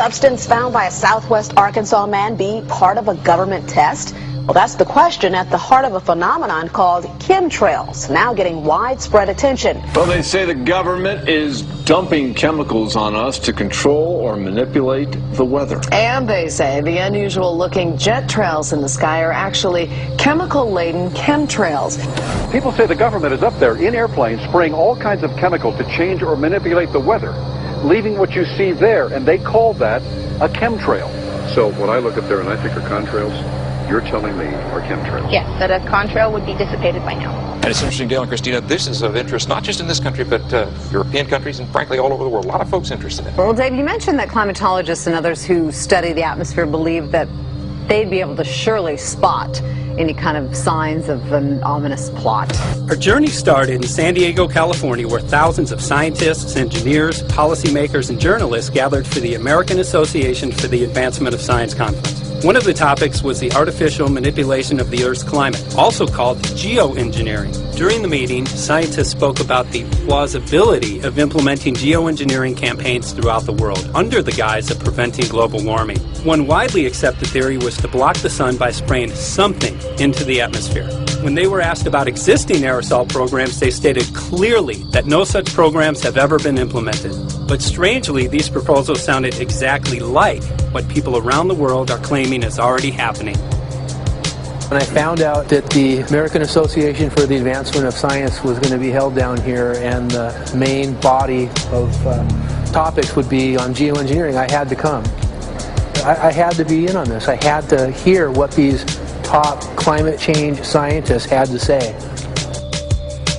substance found by a Southwest Arkansas man be part of a government test? Well, that's the question at the heart of a phenomenon called chemtrails, now getting widespread attention. Well, they say the government is dumping chemicals on us to control or manipulate the weather. And they say the unusual-looking jet trails in the sky are actually chemical-laden chemtrails. People say the government is up there in airplanes spraying all kinds of chemicals to change or manipulate the weather, leaving what you see there, and they call that a chemtrail. So when I look up there and I think are contrails, you're telling me are chemtrails? Yes, that a contrail would be dissipated by now. And it's interesting, Dale and Christina, this is of interest not just in this country, but European countries and frankly all over the world. A lot of folks interested in it. Well, Dave, you mentioned that climatologists and others who study the atmosphere believe that they'd be able to surely spot any kind of signs of an ominous plot. Our journey started in San Diego, California, where thousands of scientists, engineers, policymakers, and journalists gathered for the American Association for the Advancement of Science Conference. One of the topics was the artificial manipulation of the Earth's climate, also called geoengineering. During the meeting, scientists spoke about the plausibility of implementing geoengineering campaigns throughout the world under the guise of preventing global warming. One widely accepted theory was to block the sun by spraying something into the atmosphere. When they were asked about existing aerosol programs, they stated clearly that no such programs have ever been implemented. But strangely, these proposals sounded exactly like what people around the world are claiming is already happening. When I found out that the American Association for the Advancement of Science was going to be held down here and the main body of topics would be on geoengineering, I had to come. I had to be in on this. I had to hear what these top climate change scientists had to say.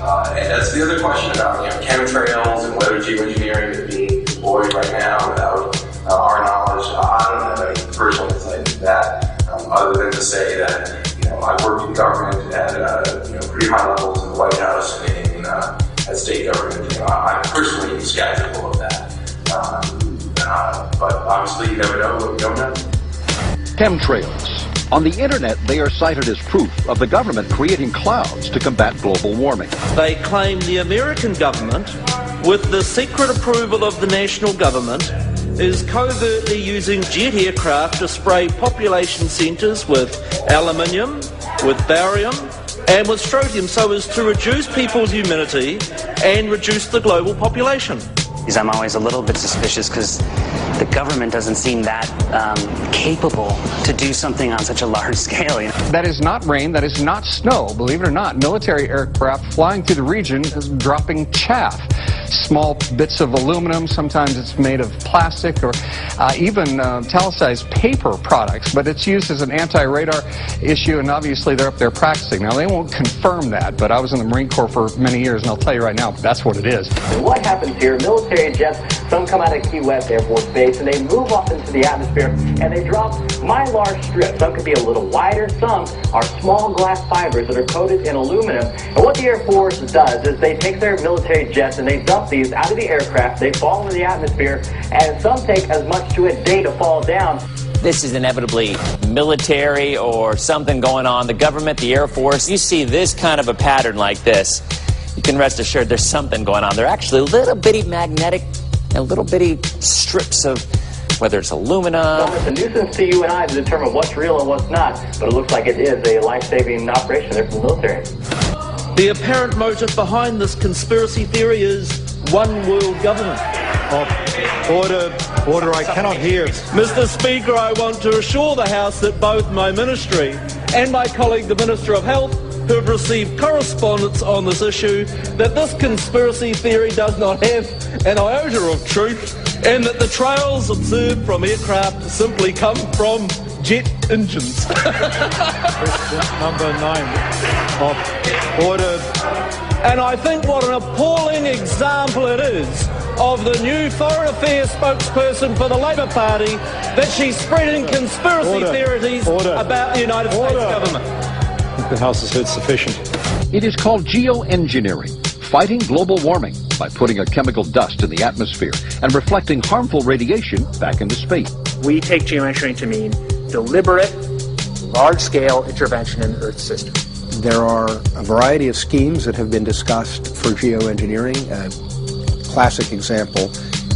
And that's the other question about chemtrails and whether geoengineering is being deployed right now without our knowledge. I don't have any personal insight into that, other than to say that I've worked in government at pretty high levels in the White House and at state government. I'm personally skeptical of that. But obviously you never know what you don't know. Chemtrails. On the internet, they are cited as proof of the government creating clouds to combat global warming. They claim the American government, with the secret approval of the national government, is covertly using jet aircraft to spray population centres with aluminium, with barium and with strontium so as to reduce people's immunity and reduce the global population. I'm always a little bit suspicious because the government doesn't seem that capable to do something on such a large scale. That is not rain, that is not snow. Believe it or not, military aircraft flying through the region is dropping chaff. Small bits of aluminum, sometimes it's made of plastic or even talicized paper products, but it's used as an anti-radar issue, and obviously they're up there practicing. Now, they won't confirm that, but I was in the Marine Corps for many years, and I'll tell you right now, that's what it is. What happens here, military jets, some come out of Key West Air Force Base, and they move off into the atmosphere, and they drop mylar strips. Some could be a little wider, some are small glass fibers that are coated in aluminum. And what the Air Force does is they take their military jets and they dump these out of the aircraft, they fall into the atmosphere, and some take as much to a day to fall down. This is inevitably military or something going on. The government, the Air Force, you see this kind of a pattern like this, you can rest assured there's something going on. They're actually little bitty magnetic and little bitty strips of, whether it's aluminum. It's a nuisance to you and I to determine what's real and what's not, but it looks like it is a life-saving operation there from the military. The apparent motive behind this conspiracy theory is one world government. Order, I cannot hear. Mr. Speaker, I want to assure the House that both my ministry and my colleague, the Minister of Health, who have received correspondence on this issue, that this conspiracy theory does not have an iota of truth, and that the trails observed from aircraft simply come from jet engines. Question number 9. Order. And I think what an appalling example it is of the new Foreign Affairs spokesperson for the Labour Party that she's spreading conspiracy theories about the United States government. I think the House has heard sufficient. It is called geoengineering, fighting global warming by putting a chemical dust in the atmosphere and reflecting harmful radiation back into space. We take geoengineering to mean deliberate, large-scale intervention in the Earth system. There are a variety of schemes that have been discussed for geoengineering. A classic example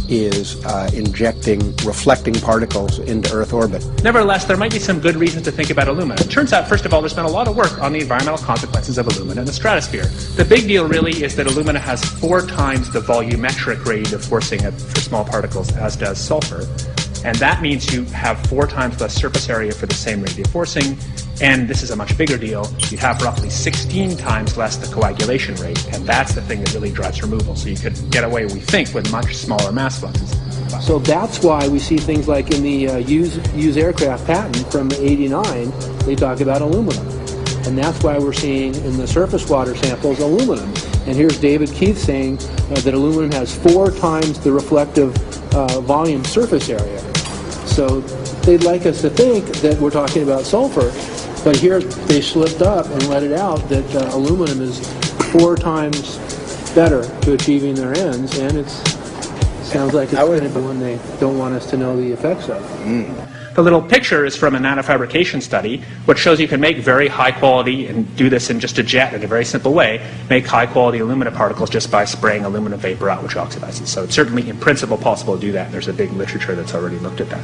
is injecting reflecting particles into Earth orbit. Nevertheless, there might be some good reasons to think about alumina. It turns out, first of all, there's been a lot of work on the environmental consequences of alumina in the stratosphere. The big deal really is that alumina has 4 times the volumetric rate of forcing for small particles as does sulfur. And that means you have 4 times less surface area for the same rate of forcing. And this is a much bigger deal. You have roughly 16 times less the coagulation rate, and that's the thing that really drives removal. So you could get away, we think, with much smaller mass fluxes. So that's why we see things like in the use aircraft patent from '89, they talk about aluminum. And that's why we're seeing in the surface water samples aluminum. And here's David Keith saying that aluminum has 4 times the reflective volume surface area. So they'd like us to think that we're talking about sulfur, but here they slipped up and let it out that aluminum is 4 times better to achieving their ends, and it sounds like it's going to be one they don't want us to know the effects of. The little picture is from a nanofabrication study, which shows you can make very high quality, and do this in just a jet in a very simple way, make high quality alumina particles just by spraying aluminum vapor out, which oxidizes. So it's certainly in principle possible to do that, and there's a big literature that's already looked at that.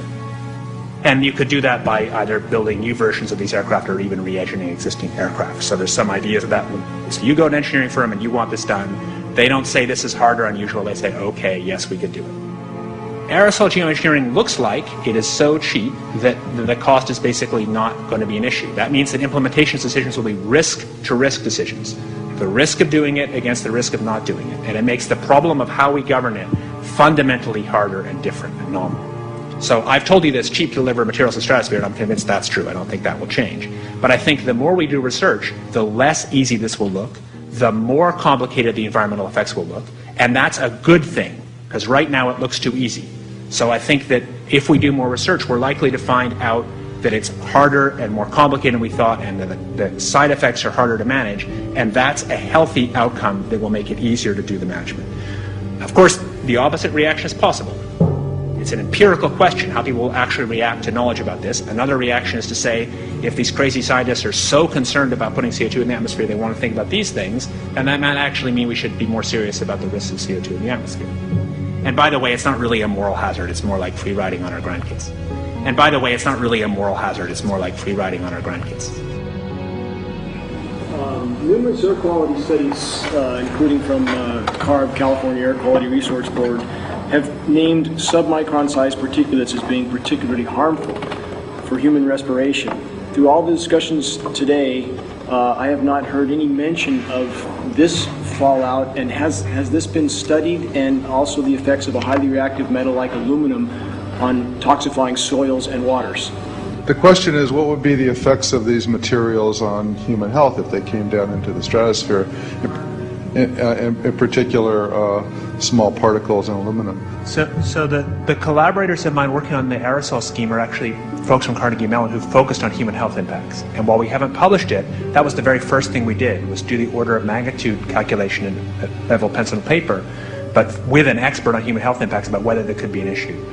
And you could do that by either building new versions of these aircraft or even re-engineering existing aircraft. So there's some ideas of that. So you go to an engineering firm and you want this done. They don't say this is hard or unusual. They say, okay, yes, we could do it. Aerosol geoengineering looks like it is so cheap that the cost is basically not going to be an issue. That means that implementation decisions will be risk-to-risk decisions. The risk of doing it against the risk of not doing it. And it makes the problem of how we govern it fundamentally harder and different and novel. So I've told you that it's cheap to deliver materials to the stratosphere, and I'm convinced that's true. I don't think that will change. But I think the more we do research, the less easy this will look, the more complicated the environmental effects will look, and that's a good thing, because right now it looks too easy. So I think that if we do more research, we're likely to find out that it's harder and more complicated than we thought, and that the side effects are harder to manage, and that's a healthy outcome that will make it easier to do the management. Of course, the opposite reaction is possible. It's an empirical question, how people will actually react to knowledge about this. Another reaction is to say, if these crazy scientists are so concerned about putting CO2 in the atmosphere, they want to think about these things, and that might actually mean we should be more serious about the risks of CO2 in the atmosphere. And by the way, it's not really a moral hazard, it's more like free riding on our grandkids. And by the way, it's not really a moral hazard, it's more like free riding on our grandkids. Numerous air quality studies, including from CARB, California Air Quality Resource Board, have named submicron-sized particulates as being particularly harmful for human respiration. Through all the discussions today, I have not heard any mention of this fallout, and has this been studied, and also the effects of a highly reactive metal like aluminum on toxifying soils and waters? The question is, what would be the effects of these materials on human health if they came down into the stratosphere, in particular small particles and aluminum? So the collaborators of mine working on the aerosol scheme are actually folks from Carnegie Mellon who focused on human health impacts. And while we haven't published it, that was the very first thing we did, was do the order of magnitude calculation in level pencil and paper, but with an expert on human health impacts about whether there could be an issue.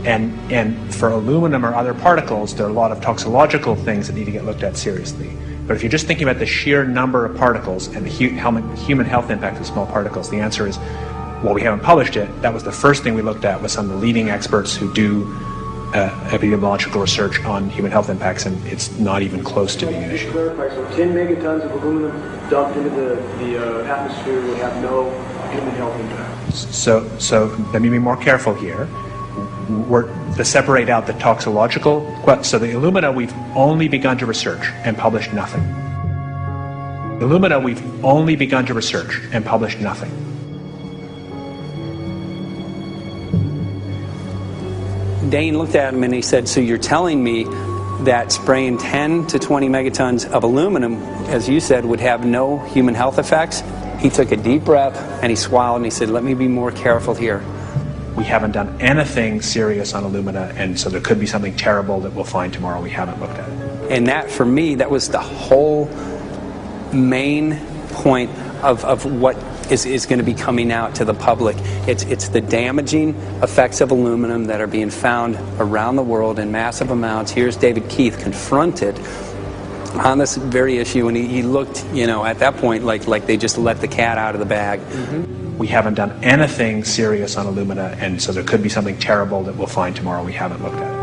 And for aluminum or other particles, there are a lot of toxicological things that need to get looked at seriously. But if you're just thinking about the sheer number of particles and the human health impact of small particles, the answer is, well, we haven't published it. That was the first thing we looked at with some of the leading experts who do epidemiological research on human health impacts, and it's not even close to being an issue. Clarify, so 10 megatons of aluminum dumped into the atmosphere would have no human health impact. So let me be more careful here. To separate out the toxicological, so the alumina we've only begun to research and published nothing. Alumina we've only begun to research and published nothing. Dane looked at him and he said, so you're telling me that spraying 10 to 20 megatons of aluminum, as you said, would have no human health effects? He took a deep breath and he swallowed and he said, let me be more careful here. We haven't done anything serious on alumina, and so there could be something terrible that we'll find tomorrow. We haven't looked at it. And that, for me, that was the whole main point of what is going to be coming out to the public. It's the damaging effects of aluminum that are being found around the world in massive amounts. Here's David Keith confronted on this very issue, and he looked, you know, at that point like they just let the cat out of the bag. We haven't done anything serious on alumina, and so there could be something terrible that we'll find tomorrow we haven't looked at.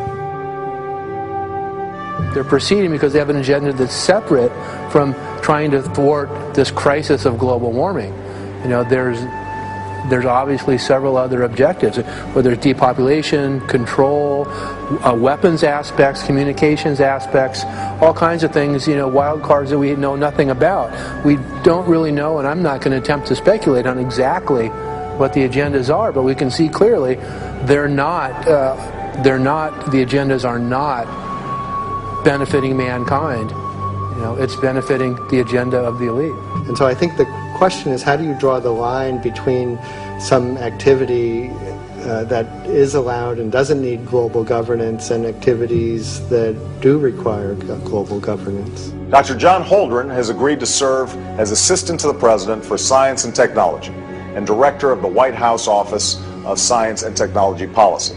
They're proceeding because they have an agenda that's separate from trying to thwart this crisis of global warming. You know, there's obviously several other objectives, whether it's depopulation, control, weapons aspects, communications aspects, all kinds of things, you know, wild cards that we know nothing about. We don't really know, and I'm not going to attempt to speculate on exactly what the agendas are, but we can see clearly the agendas are not benefiting mankind. You know, it's benefiting the agenda of the elite. And so I think the question is, how do you draw the line between some activity that is allowed and doesn't need global governance and activities that do require global governance? Dr. John Holdren has agreed to serve as Assistant to the President for Science and Technology and Director of the White House Office of Science and Technology Policy.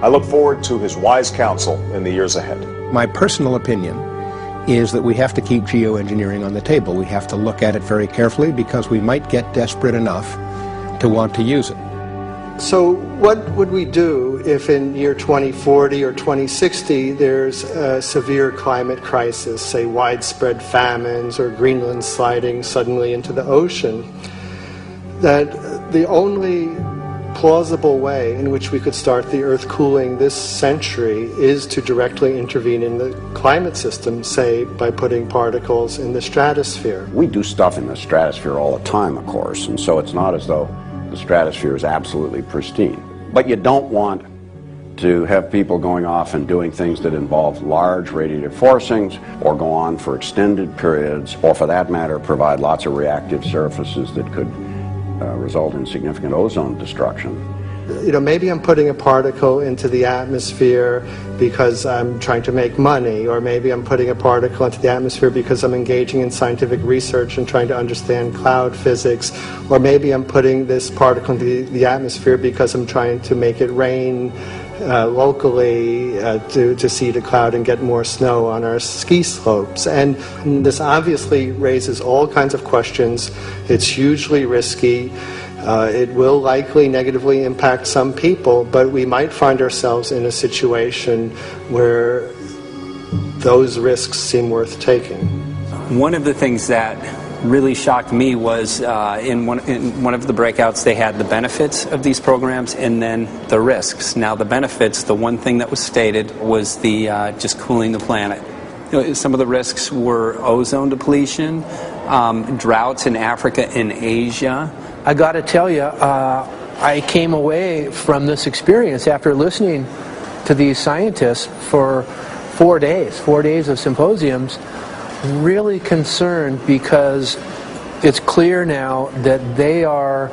I look forward to his wise counsel in the years ahead. My personal opinion is that we have to keep geoengineering on the table. We have to look at it very carefully because we might get desperate enough to want to use it. So what would we do if in year 2040 or 2060 there's a severe climate crisis, say widespread famines or Greenland sliding suddenly into the ocean? That the only plausible way in which we could start the Earth cooling this century is to directly intervene in the climate system, say by putting particles in the stratosphere. We do stuff in the stratosphere all the time, of course, and so it's not as though the stratosphere is absolutely pristine. But you don't want to have people going off and doing things that involve large radiative forcings or go on for extended periods, or for that matter provide lots of reactive surfaces that could result in significant ozone destruction. You know, maybe I'm putting a particle into the atmosphere because I'm trying to make money, or maybe I'm putting a particle into the atmosphere because I'm engaging in scientific research and trying to understand cloud physics, or maybe I'm putting this particle into the atmosphere because I'm trying to make it rain locally to seed a cloud and get more snow on our ski slopes. And this obviously raises all kinds of questions. It's hugely risky. It will likely negatively impact some people, but we might find ourselves in a situation where those risks seem worth taking. One of the things that really shocked me was in one of the breakouts they had the benefits of these programs and then the risks. Now the benefits, the one thing that was stated was the just cooling the planet. You know, some of the risks were ozone depletion, droughts in Africa and Asia. I got to tell you, I came away from this experience after listening to these scientists for 4 days of symposiums, really concerned because it's clear now that they are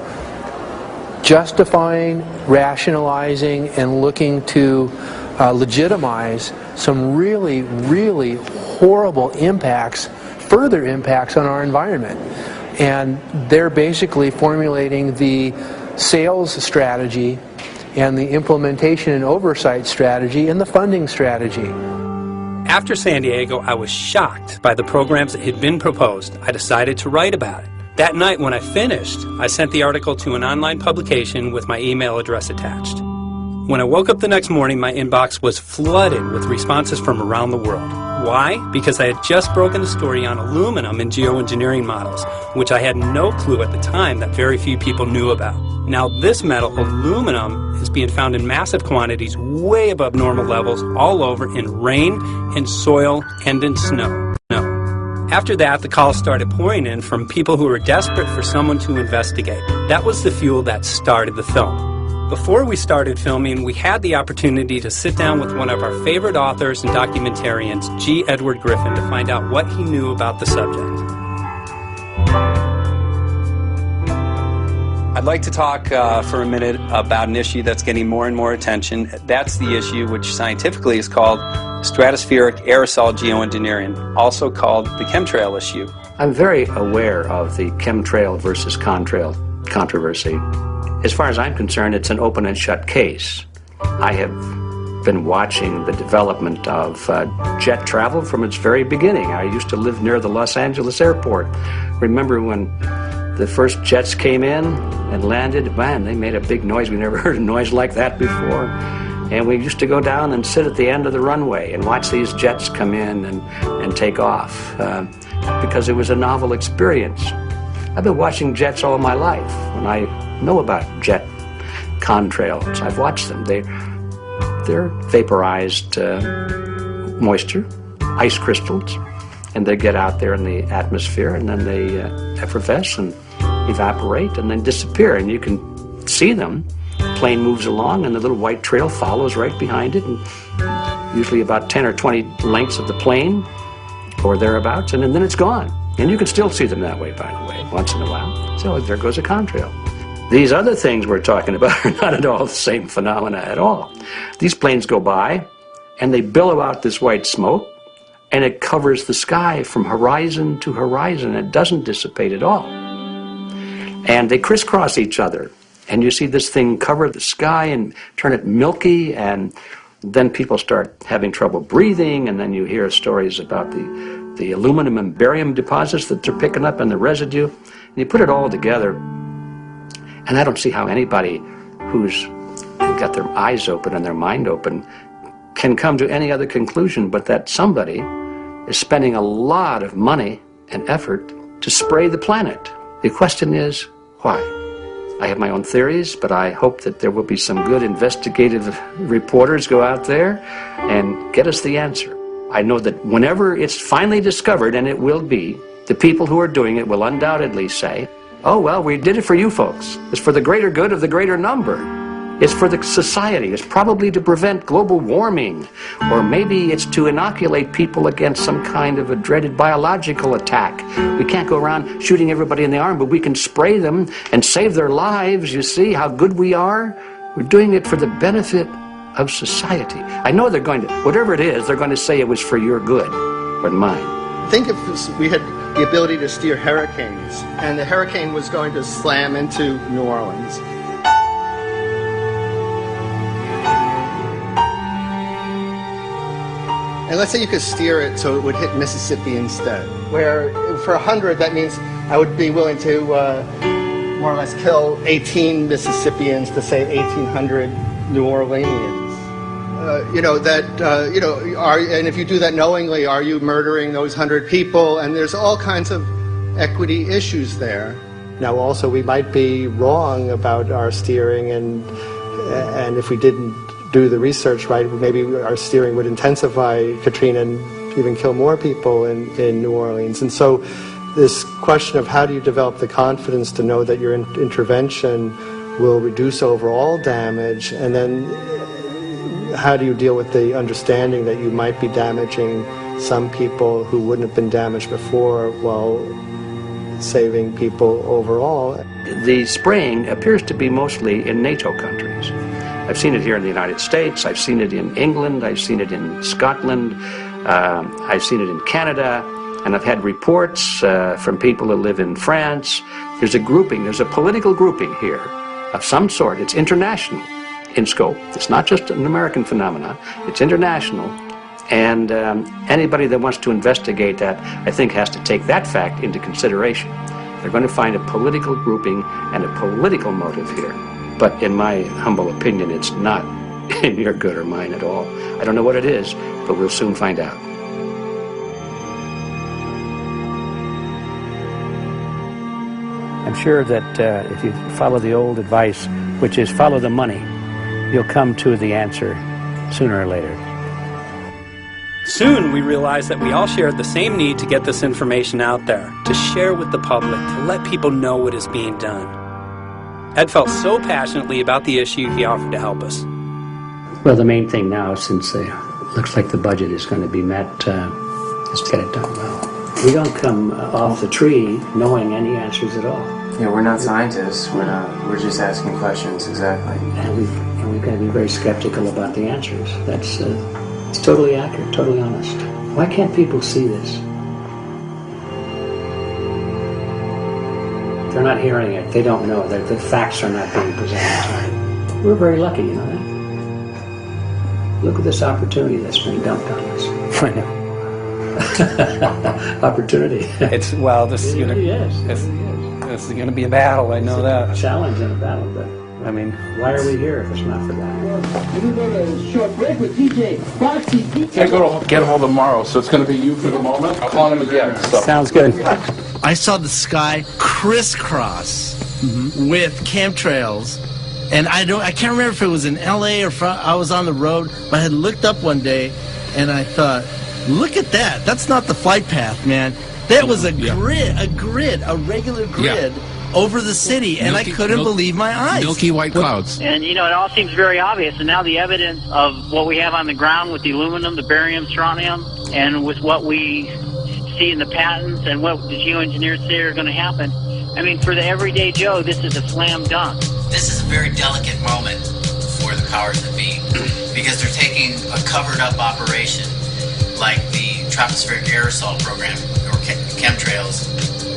justifying, rationalizing, and looking to legitimize some really, really horrible impacts, further impacts on our environment. And they're basically formulating the sales strategy and the implementation and oversight strategy and the funding strategy. After San Diego, I was shocked by the programs that had been proposed. I decided to write about it. That night when I finished, I sent the article to an online publication with my email address attached. When I woke up the next morning, my inbox was flooded with responses from around the world. Why? Because I had just broken the story on aluminum in geoengineering models, which I had no clue at the time that very few people knew about. Now this metal, aluminum, is being found in massive quantities way above normal levels all over in rain, in soil, and in snow. After that, the calls started pouring in from people who were desperate for someone to investigate. That was the fuel that started the film. Before we started filming, we had the opportunity to sit down with one of our favorite authors and documentarians, G. Edward Griffin, to find out what he knew about the subject. I'd like to talk for a minute about an issue that's getting more and more attention. That's the issue which scientifically is called stratospheric aerosol geoengineering, also called the chemtrail issue. I'm very aware of the chemtrail versus contrail controversy. As far as I'm concerned, it's an open and shut case. I have been watching the development of jet travel from its very beginning. I used to live near the Los Angeles airport. Remember when the first jets came in and landed? Man, they made a big noise. We never heard a noise like that before. And we used to go down and sit at the end of the runway and watch these jets come in and take off because it was a novel experience. I've been watching jets all my life. When I know about jet contrails, I've watched them. They're vaporized moisture, ice crystals, and they get out there in the atmosphere, and then they effervesce and evaporate and then disappear, and you can see them. The plane moves along, and the little white trail follows right behind it, and usually about 10 or 20 lengths of the plane or thereabouts, and then it's gone. And you can still see them that way, by the way, once in a while. So there goes a contrail. These other things we're talking about are not at all the same phenomena at all. These planes go by, and they billow out this white smoke, and it covers the sky from horizon to horizon. It doesn't dissipate at all. And they crisscross each other, and you see this thing cover the sky and turn it milky, and then people start having trouble breathing, and then you hear stories about the aluminum and barium deposits that they're picking up and the residue. And you put it all together, and I don't see how anybody who's got their eyes open and their mind open can come to any other conclusion but that somebody is spending a lot of money and effort to spray the planet. The question is, why? I have my own theories, but I hope that there will be some good investigative reporters go out there and get us the answer. I know that whenever it's finally discovered, and it will be, the people who are doing it will undoubtedly say, oh, well, we did it for you folks. It's for the greater good of the greater number. It's for the society. It's probably to prevent global warming. Or maybe it's to inoculate people against some kind of a dreaded biological attack. We can't go around shooting everybody in the arm, but we can spray them and save their lives. You see how good we are? We're doing it for the benefit of society. I know they're going to, whatever it is, they're going to say it was for your good or mine. Think if we had the ability to steer hurricanes, and the hurricane was going to slam into New Orleans. And let's say you could steer it so it would hit Mississippi instead, where for 100, that means I would be willing to more or less kill 18 Mississippians to save 1,800 New Orleanians. And if you do that knowingly, are you murdering those 100 people? And there's all kinds of equity issues there. Now, also, we might be wrong about our steering, and if we didn't do the research right, maybe our steering would intensify Katrina and even kill more people in New Orleans. And so this question of how do you develop the confidence to know that your intervention will reduce overall damage, and then how do you deal with the understanding that you might be damaging some people who wouldn't have been damaged before while saving people overall? The spraying appears to be mostly in NATO countries. I've seen it here in the United States, I've seen it in England, I've seen it in Scotland, I've seen it in Canada, and I've had reports from people who live in France. There's a grouping, there's a political grouping here of some sort. It's international in scope. It's not just an American phenomenon, it's international. And anybody that wants to investigate that, I think, has to take that fact into consideration. They're going to find a political grouping and a political motive here. But in my humble opinion, it's not in your good or mine at all. I don't know what it is, but we'll soon find out. I'm sure that if you follow the old advice, which is follow the money, you'll come to the answer sooner or later. Soon we realized that we all shared the same need to get this information out there, to share with the public, to let people know what is being done. Ed felt so passionately about the issue, he offered to help us. Well, the main thing now, since it looks like the budget is going to be met, is get it done well. We don't come off the tree knowing any answers at all. Yeah, we're not scientists. We're just asking questions, exactly. And we've got to be very skeptical about the answers. That's it's totally accurate, totally honest. Why can't people see this? They're not hearing it. They don't know. The facts are not being presented. We're very lucky, you know that? Look at this opportunity that's being dumped on us. I know. Opportunity. It's, well, this is going to be a battle, I know that. Challenge and a battle, but I mean, why are we here if it's not for that? We're going to a short break with DJ Foxy. Can't go to get him all tomorrow, so it's going to be you for the moment. I'll call him again. So. Sounds good. I saw the sky crisscross with chemtrails, and I can't remember if it was in LA or I was on the road, but I had looked up one day and I thought, look at that. That's not the flight path, man. That was a grid, a regular grid over the city, and I couldn't believe my eyes. Milky white clouds. And, you know, it all seems very obvious, and now the evidence of what we have on the ground with the aluminum, the barium, strontium, and with what we see in the patents and what the geoengineers say are going to happen, I mean, for the everyday Joe, this is a slam dunk. This is a very delicate moment for the powers that be, because they're taking a covered-up operation like the tropospheric aerosol program, or chemtrails,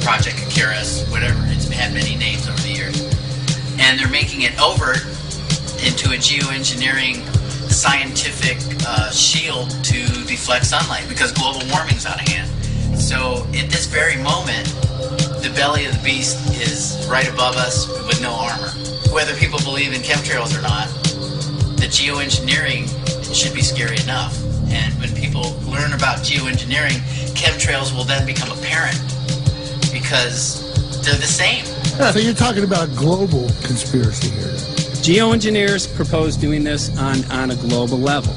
Project Icarus, whatever. It's had many names over the years. And they're making it overt into a geoengineering scientific shield to deflect sunlight, because global warming's out of hand. So at this very moment, the belly of the beast is right above us with no armor. Whether people believe in chemtrails or not, the geoengineering should be scary enough. And when people learn about geoengineering, chemtrails will then become apparent, because they're the same. So you're talking about global conspiracy here. Geoengineers propose doing this on a global level.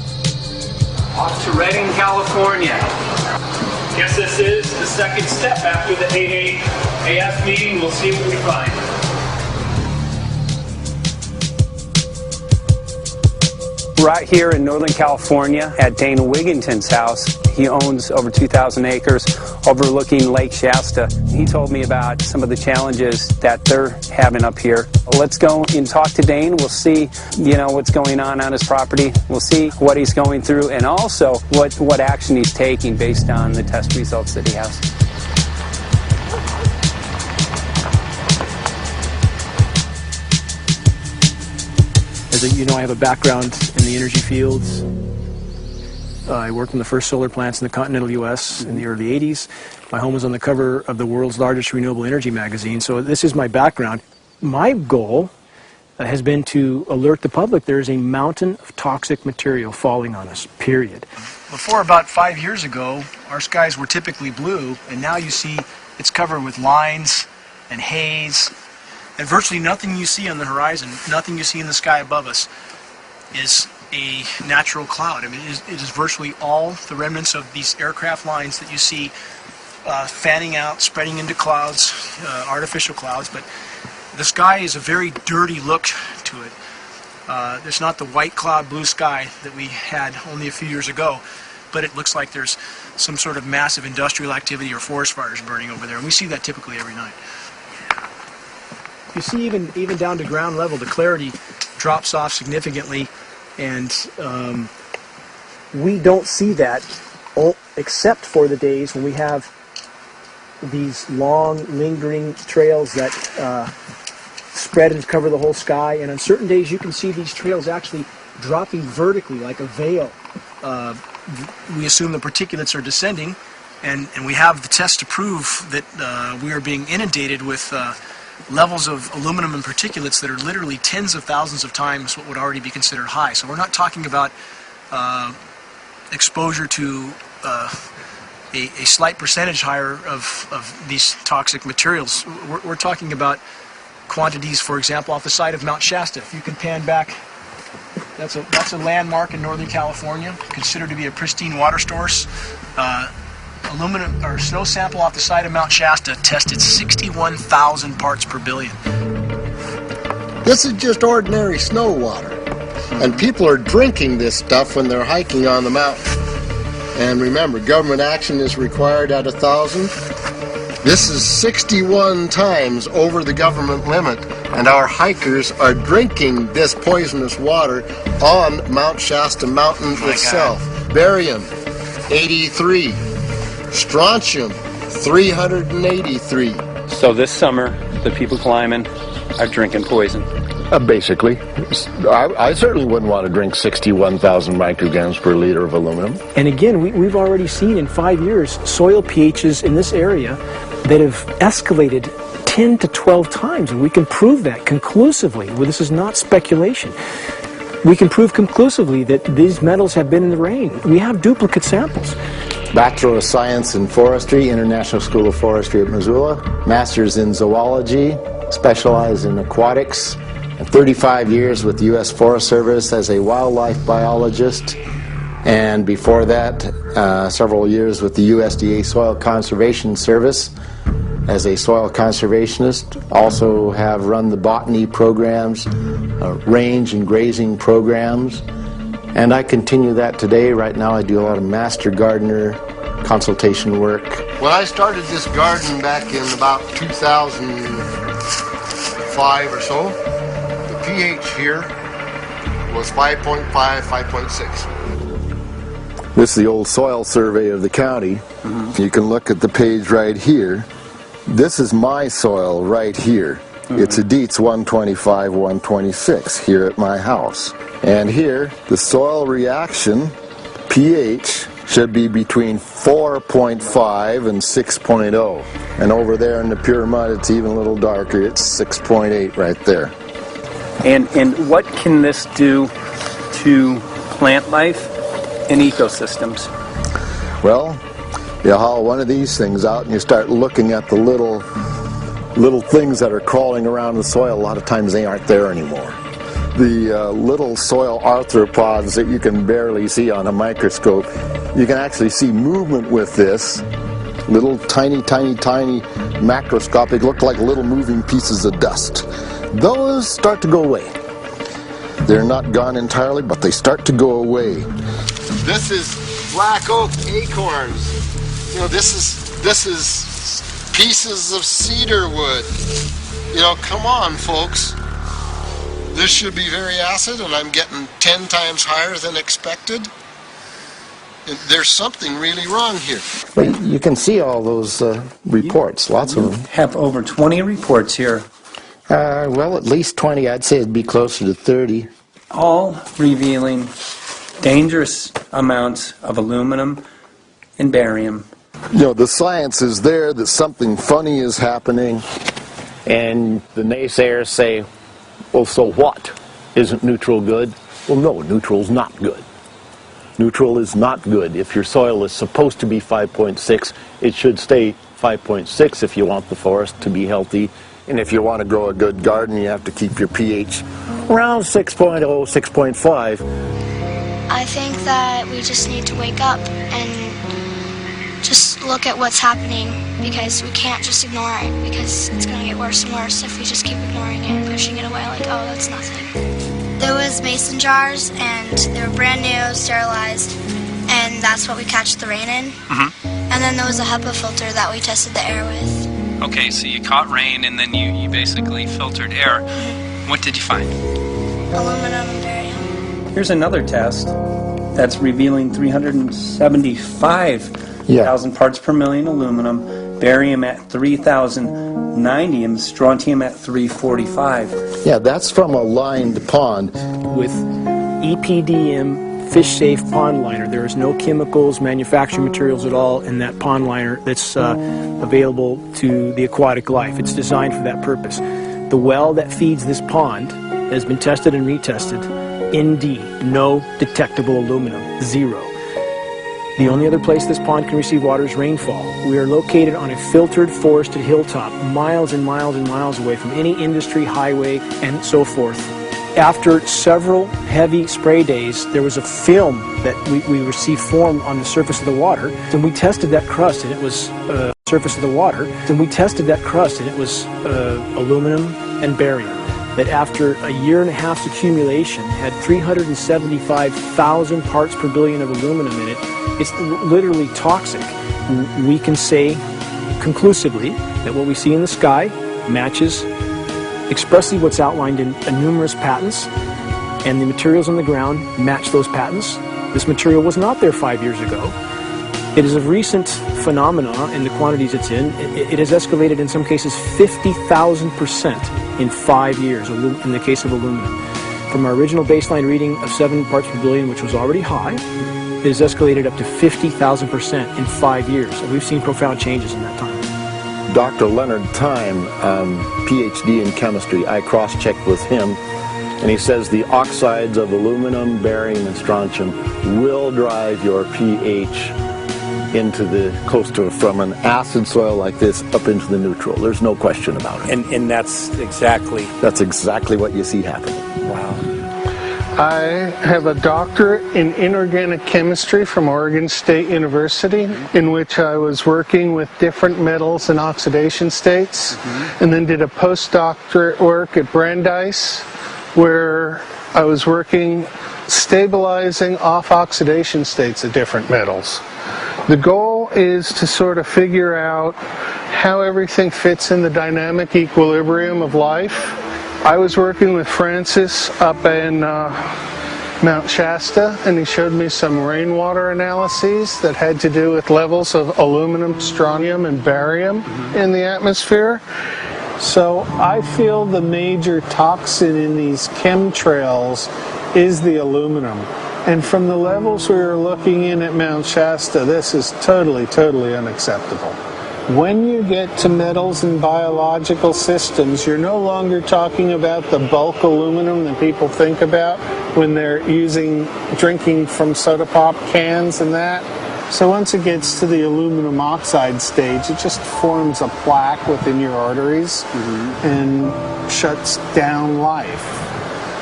Off to Redding, California. Guess this is the second step after the AAAF meeting. We'll see what we find. Right here in Northern California at Dana Wigginton's house. He owns over 2,000 acres overlooking Lake Shasta. He told me about some of the challenges that they're having up here. Let's go and talk to Dane. We'll see, you know, what's going on his property. We'll see what he's going through, and also what action he's taking based on the test results that he has. As you know, I have a background in the energy fields. I worked on the first solar plants in the continental U.S. in the early 80s. My home was on the cover of the world's largest renewable energy magazine, so this is my background. My goal has been to alert the public there is a mountain of toxic material falling on us, period. Before about 5 years ago, our skies were typically blue, and now you see it's covered with lines and haze. And virtually nothing you see on the horizon, nothing you see in the sky above us, is a natural cloud. I mean, it is virtually all the remnants of these aircraft lines that you see fanning out, spreading into clouds, artificial clouds. But the sky is a very dirty look to it. There's not the white cloud, blue sky that we had only a few years ago, but it looks like there's some sort of massive industrial activity or forest fires burning over there, and we see that typically every night. You see, even down to ground level, the clarity drops off significantly, and we don't see that except for the days when we have these long, lingering trails that spread and cover the whole sky. And on certain days, you can see these trails actually dropping vertically like a veil. We assume the particulates are descending, and we have the test to prove that we are being inundated with levels of aluminum and particulates that are literally tens of thousands of times what would already be considered high. So we're not talking about exposure to a slight percentage higher of these toxic materials. We're talking about quantities, for example, off the side of Mount Shasta. If you can pan back, that's a landmark in Northern California, considered to be a pristine water source. Aluminum or snow sample off the side of Mount Shasta tested 61,000 parts per billion. This is just ordinary snow water, and people are drinking this stuff when they're hiking on the mountain. And remember, government action is required at 1,000. This is 61 times over the government limit, and our hikers are drinking this poisonous water on Mount Shasta Mountain itself. Barium, 83. Strontium, 383. So this summer, the people climbing are drinking poison. Basically. I certainly wouldn't want to drink 61,000 micrograms per liter of aluminum. And again, we've already seen in 5 years soil pHs in this area that have escalated 10 to 12 times, and we can prove that conclusively. Well, this is not speculation. We can prove conclusively that these metals have been in the rain. We have duplicate samples. Bachelor of Science in Forestry, International School of Forestry at Missoula. Master's in Zoology, specialized in aquatics. And 35 years with the U.S. Forest Service as a wildlife biologist. And before that, several years with the USDA Soil Conservation Service as a soil conservationist. Also have run the botany programs, range and grazing programs. And I continue that today. Right now I do a lot of master gardener consultation work. When I started this garden back in about 2005 or so, the pH here was 5.5, 5.6. This is the old soil survey of the county. You can look at the page right here. This is my soil right here. It's a Dietz 125, 126 here at my house. And here, the soil reaction pH should be between 4.5 and 6.0. And over there in the pure mud, it's even a little darker. It's 6.8 right there. And what can this do to plant life and ecosystems? Well, you haul one of these things out and you start looking at the little things that are crawling around the soil. A lot of times they aren't there anymore. The little soil arthropods that you can barely see on a microscope, you can actually see movement with this. Little tiny macroscopic, look like little moving pieces of dust. Those start to go away. They're not gone entirely, but they start to go away. This is black oak acorns. You know, this is pieces of cedar wood. You know, come on, folks. This should be very acid, and I'm getting 10 times higher than expected. There's something really wrong here. Well, you can see all those reports, lots of them. Have over 20 reports here. Well, at least 20. I'd say it'd be closer to 30. All revealing dangerous amounts of aluminum and barium. You know, the science is there that something funny is happening. And the naysayers say, well, so what? Isn't neutral good? Well, no, neutral's not good. Neutral is not good. If your soil is supposed to be 5.6, it should stay 5.6 if you want the forest to be healthy. And if you want to grow a good garden, you have to keep your pH around 6.0, 6.5. I think that we just need to wake up and just look at what's happening, because we can't just ignore it, because it's going to get worse and worse if we just keep ignoring it and pushing it away like, oh, that's nothing. There was mason jars, and they were brand new, sterilized, and that's what we catch the rain in. And then there was a HEPA filter that we tested the air with. Okay, so you caught rain and then you basically filtered air. What did you find? Aluminum and barium. Here's another test that's revealing 375,000 parts per million aluminum, barium at 3,090, and strontium at 345. Yeah, that's from a lined pond. With EPDM fish-safe pond liner. There is no chemicals, manufacturing materials at all in that pond liner that's available to the aquatic life. It's designed for that purpose. The well that feeds this pond has been tested and retested. ND, no detectable aluminum, 0. The only other place this pond can receive water is rainfall. We are located on a filtered, forested hilltop, miles and miles and miles away from any industry, highway, and so forth. After several heavy spray days, there was a film that we received formed on the surface of the water, and we tested that crust, and it was aluminum and barium. That after a year and a half's accumulation had 375,000 parts per billion of aluminum in it. It's literally toxic. We can say conclusively that what we see in the sky matches expressly what's outlined in numerous patents, and the materials on the ground match those patents. This material was not there 5 years ago. It is a recent phenomenon in the quantities it's in. It has escalated in some cases 50,000%. in 5 years, in the case of aluminum. From our original baseline reading of 7 parts per billion, which was already high, it has escalated up to 50,000% in 5 years. So we've seen profound changes in that time. Dr. Leonard Time, PhD in chemistry, I cross-checked with him, and he says the oxides of aluminum, barium, and strontium will drive your pH into the coastal, from an acid soil like this up into the neutral. There's no question about it. And that's exactly what you see happening. Wow. I have a doctorate in inorganic chemistry from Oregon State University, in which I was working with different metals and oxidation states, and then did a postdoctorate work at Brandeis, where I was working stabilizing off oxidation states of different metals. The goal is to sort of figure out how everything fits in the dynamic equilibrium of life. I was working with Francis up in Mount Shasta, and he showed me some rainwater analyses that had to do with levels of aluminum, strontium, and barium in the atmosphere. So I feel the major toxin in these chemtrails is the aluminum. And from the levels we were looking in at Mount Shasta, this is totally, totally unacceptable. When you get to metals and biological systems, you're no longer talking about the bulk aluminum that people think about when they're drinking from soda pop cans and that. So once it gets to the aluminum oxide stage, it just forms a plaque within your arteries and shuts down life.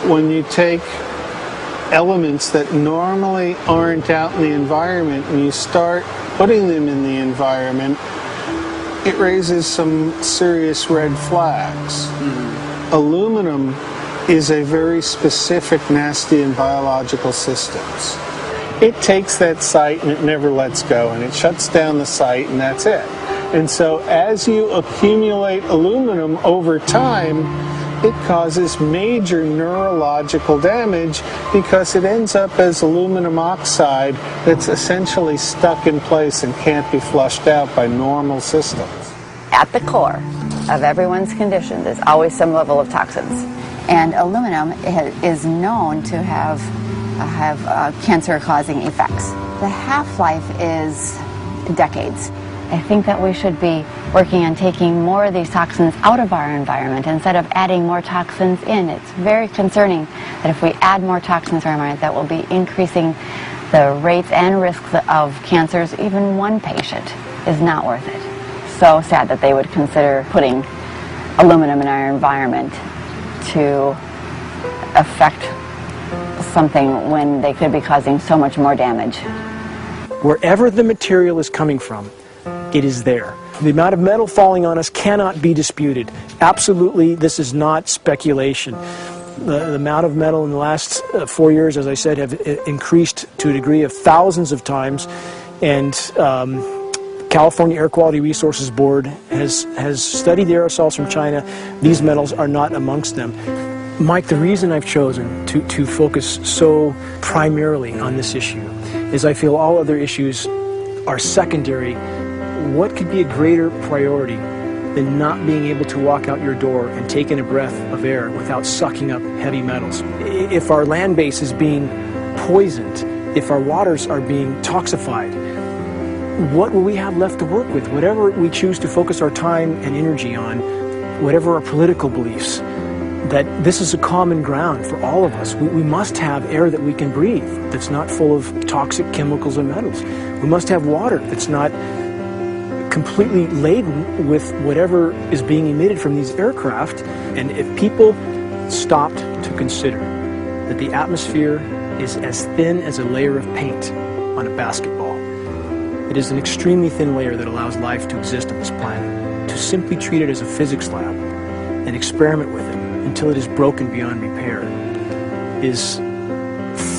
When you take elements that normally aren't out in the environment and you start putting them in the environment, it raises some serious red flags. Aluminum is a very specific, nasty in biological systems. It takes that site and it never lets go, and it shuts down the site, and that's it. And so as you accumulate aluminum over time, it causes major neurological damage because it ends up as aluminum oxide that's essentially stuck in place and can't be flushed out by normal systems. At the core of everyone's condition, there's always some level of toxins. And aluminum is known to have cancer-causing effects. The half-life is decades. I think that we should be working on taking more of these toxins out of our environment instead of adding more toxins in. It's very concerning that if we add more toxins to our environment, that will be increasing the rates and risks of cancers. Even one patient is not worth it. So sad that they would consider putting aluminum in our environment to affect something when they could be causing so much more damage. Wherever the material is coming from, it is there. The amount of metal falling on us cannot be disputed. Absolutely, this is not speculation. The amount of metal in the last 4 years, as I said, have increased to a degree of thousands of times, and California Air Quality Resources Board has studied the aerosols from China. These metals are not amongst them. Mike, the reason I've chosen to focus so primarily on this issue is I feel all other issues are secondary. What could be a greater priority than not being able to walk out your door and take in a breath of air without sucking up heavy metals? If our land base is being poisoned, if our waters are being toxified, what will we have left to work with? Whatever we choose to focus our time and energy on, whatever our political beliefs, that this is a common ground for all of us. We must have air that we can breathe that's not full of toxic chemicals and metals. We must have water that's not completely laden with whatever is being emitted from these aircraft. And if people stopped to consider that the atmosphere is as thin as a layer of paint on a basketball, it is an extremely thin layer that allows life to exist on this planet. To simply treat it as a physics lab and experiment with it until it is broken beyond repair is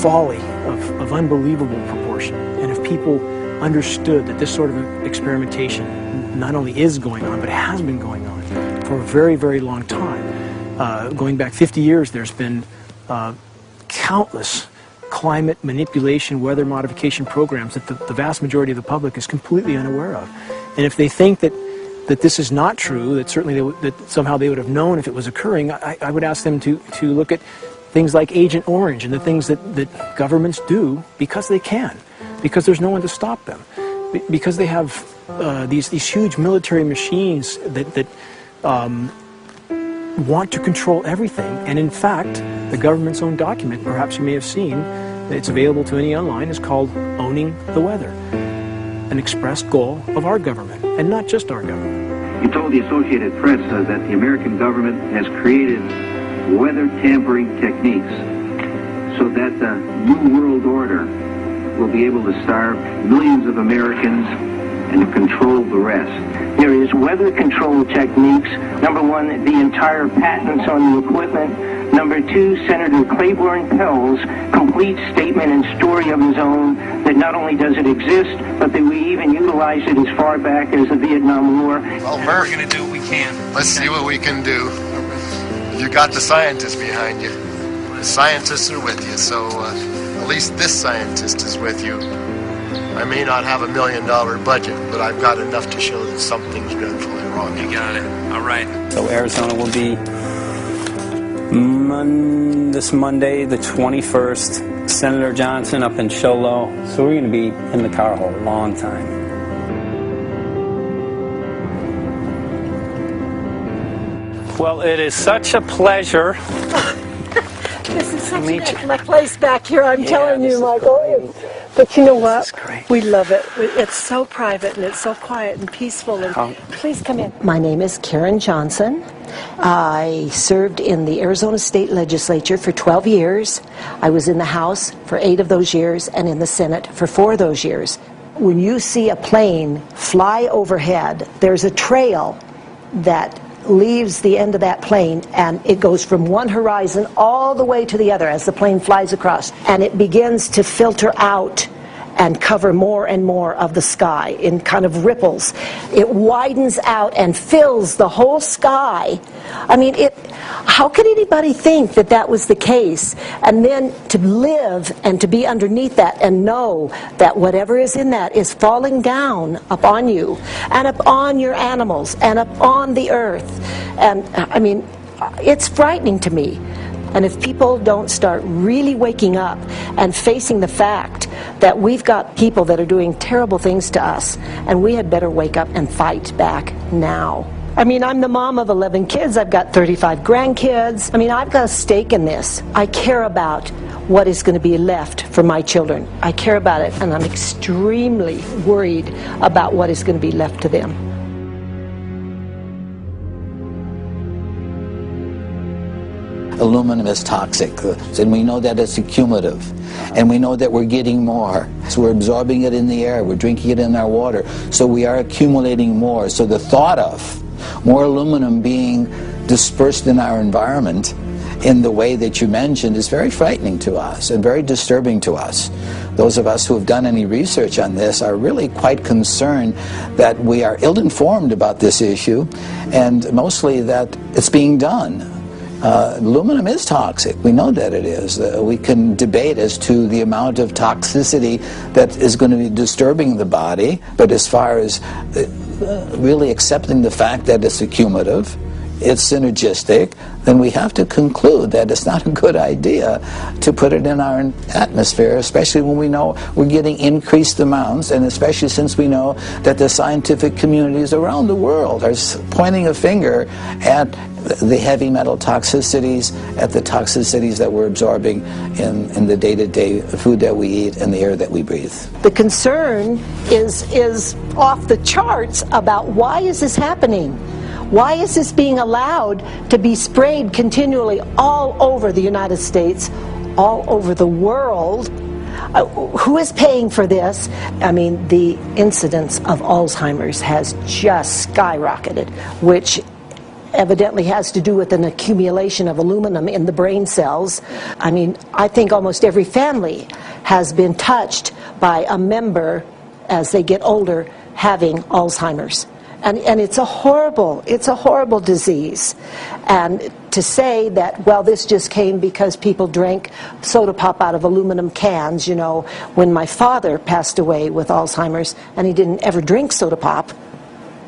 folly of unbelievable proportion. And if people understood that this sort of experimentation not only is going on, but has been going on for a very, very long time. Going back 50 years, there's been countless climate manipulation, weather modification programs that the vast majority of the public is completely unaware of. And if they think that that this is not true, that certainly that somehow they would have known if it was occurring, I would ask them to look at things like Agent Orange and the things that governments do because they can, because there's no one to stop them, because they have these huge military machines that want to control everything. And in fact, the government's own document, perhaps you may have seen, it's available to any online, is called Owning the Weather, an express goal of our government, and not just our government. You told the Associated Press that the American government has created weather tampering techniques so that the New World Order will be able to starve millions of Americans and control the rest. There is weather control techniques. Number one, the entire patents on the equipment. Number two, Senator Claiborne Pell's complete statement and story of his own that not only does it exist, but that we even utilized it as far back as the Vietnam War. Well, Murph, we're going to do what we can. Let's see what we can do. You got the scientists behind you. The scientists are with you, so at least this scientist is with you. I may not have $1 million budget, but I've got enough to show that something's dreadfully wrong. You got it. All right. So Arizona will be this Monday, the 21st. Senator Johnson up in Show Low. So we're going to be in the car a long time. Well, it is such a pleasure. This is such an excellent place back here, I'm telling you, Michael. But you know what? We love it. It's so private and it's so quiet and peaceful. And please come in. My name is Karen Johnson. I served in the Arizona State Legislature for 12 years. I was in the House for 8 of those years and in the Senate for 4 of those years. When you see a plane fly overhead, there's a trail that leaves the end of that plane, and it goes from one horizon all the way to the other as the plane flies across, and it begins to filter out and cover more and more of the sky in kind of ripples. It widens out and fills the whole sky. I mean, how could anybody think that that was the case? And then to live and to be underneath that and know that whatever is in that is falling down upon you and upon your animals and upon the earth. And I mean, it's frightening to me. And if people don't start really waking up and facing the fact that we've got people that are doing terrible things to us, and we had better wake up and fight back now. I mean, I'm the mom of 11 kids. I've got 35 grandkids. I mean, I've got a stake in this. I care about what is going to be left for my children. I care about it, and I'm extremely worried about what is going to be left to them. Aluminum is toxic, and we know that it's accumulative, and we know that we're getting more. So we're absorbing it in the air, we're drinking it in our water, so we are accumulating more. So the thought of more aluminum being dispersed in our environment in the way that you mentioned is very frightening to us and very disturbing to us. Those of us who have done any research on this are really quite concerned that we are ill-informed about this issue, and mostly that it's being done. Aluminum is toxic. We know that it is. We can debate as to the amount of toxicity that is going to be disturbing the body, but as far as really accepting the fact that it's accumulative, it's synergistic, then we have to conclude that it's not a good idea to put it in our atmosphere, especially when we know we're getting increased amounts, and especially since we know that the scientific communities around the world are pointing a finger at the heavy metal toxicities, at the toxicities that we're absorbing in the day-to-day food that we eat and the air that we breathe. The concern is off the charts about why is this happening? Why is this being allowed to be sprayed continually all over the United States, all over the world? Who is paying for this? I mean, the incidence of Alzheimer's has just skyrocketed, which evidently has to do with an accumulation of aluminum in the brain cells. I mean, I think almost every family has been touched by a member as they get older having Alzheimer's. And it's a horrible disease. And to say that, well, this just came because people drank soda pop out of aluminum cans, you know, when my father passed away with Alzheimer's and he didn't ever drink soda pop,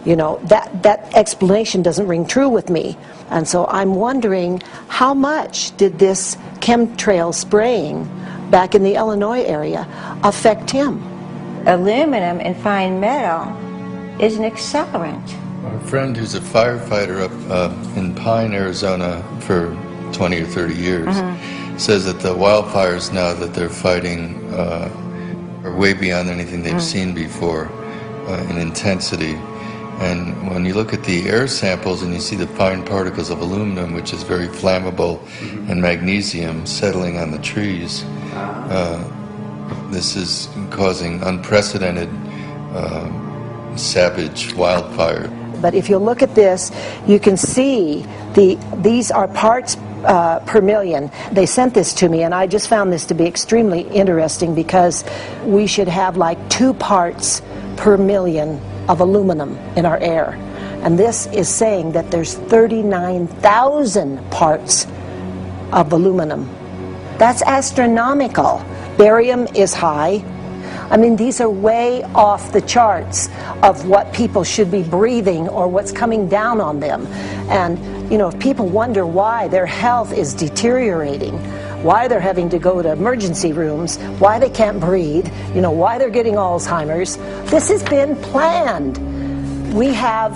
You know, that explanation doesn't ring true with me. And so I'm wondering, how much did this chemtrail spraying back in the Illinois area affect him? Aluminum and fine metal is an accelerant. A friend who's a firefighter up in Pine, Arizona for 20 or 30 years says that the wildfires now that they're fighting are way beyond anything they've seen before in intensity. And when you look at the air samples and you see the fine particles of aluminum, which is very flammable, and magnesium settling on the trees, this is causing unprecedented savage wildfire. But if you look at this, you can see these are parts per million. They sent this to me, and I just found this to be extremely interesting, because we should have like 2 parts per million of aluminum in our air. And this is saying that there's 39,000 parts of aluminum. That's astronomical. Barium is high. I mean, these are way off the charts of what people should be breathing or what's coming down on them. And, you know, if people wonder why their health is deteriorating, why they're having to go to emergency rooms, why they can't breathe, you know, why they're getting Alzheimer's, this has been planned. We have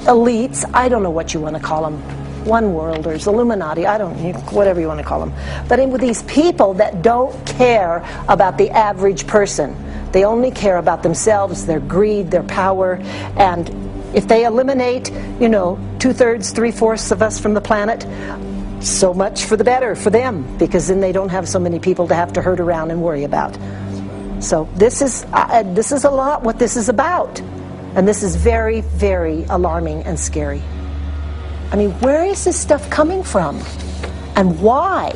elites, I don't know what you want to call them, one worlders, Illuminati, I don't know, whatever you want to call them. But with these people that don't care about the average person. They only care about themselves, their greed, their power, and if they eliminate, you know, 2/3, 3/4 of us from the planet, so much for the better for them, because then they don't have so many people to have to herd around and worry about. So this is a lot what this is about, and this is very, very alarming and scary. I mean, where is this stuff coming from, and why?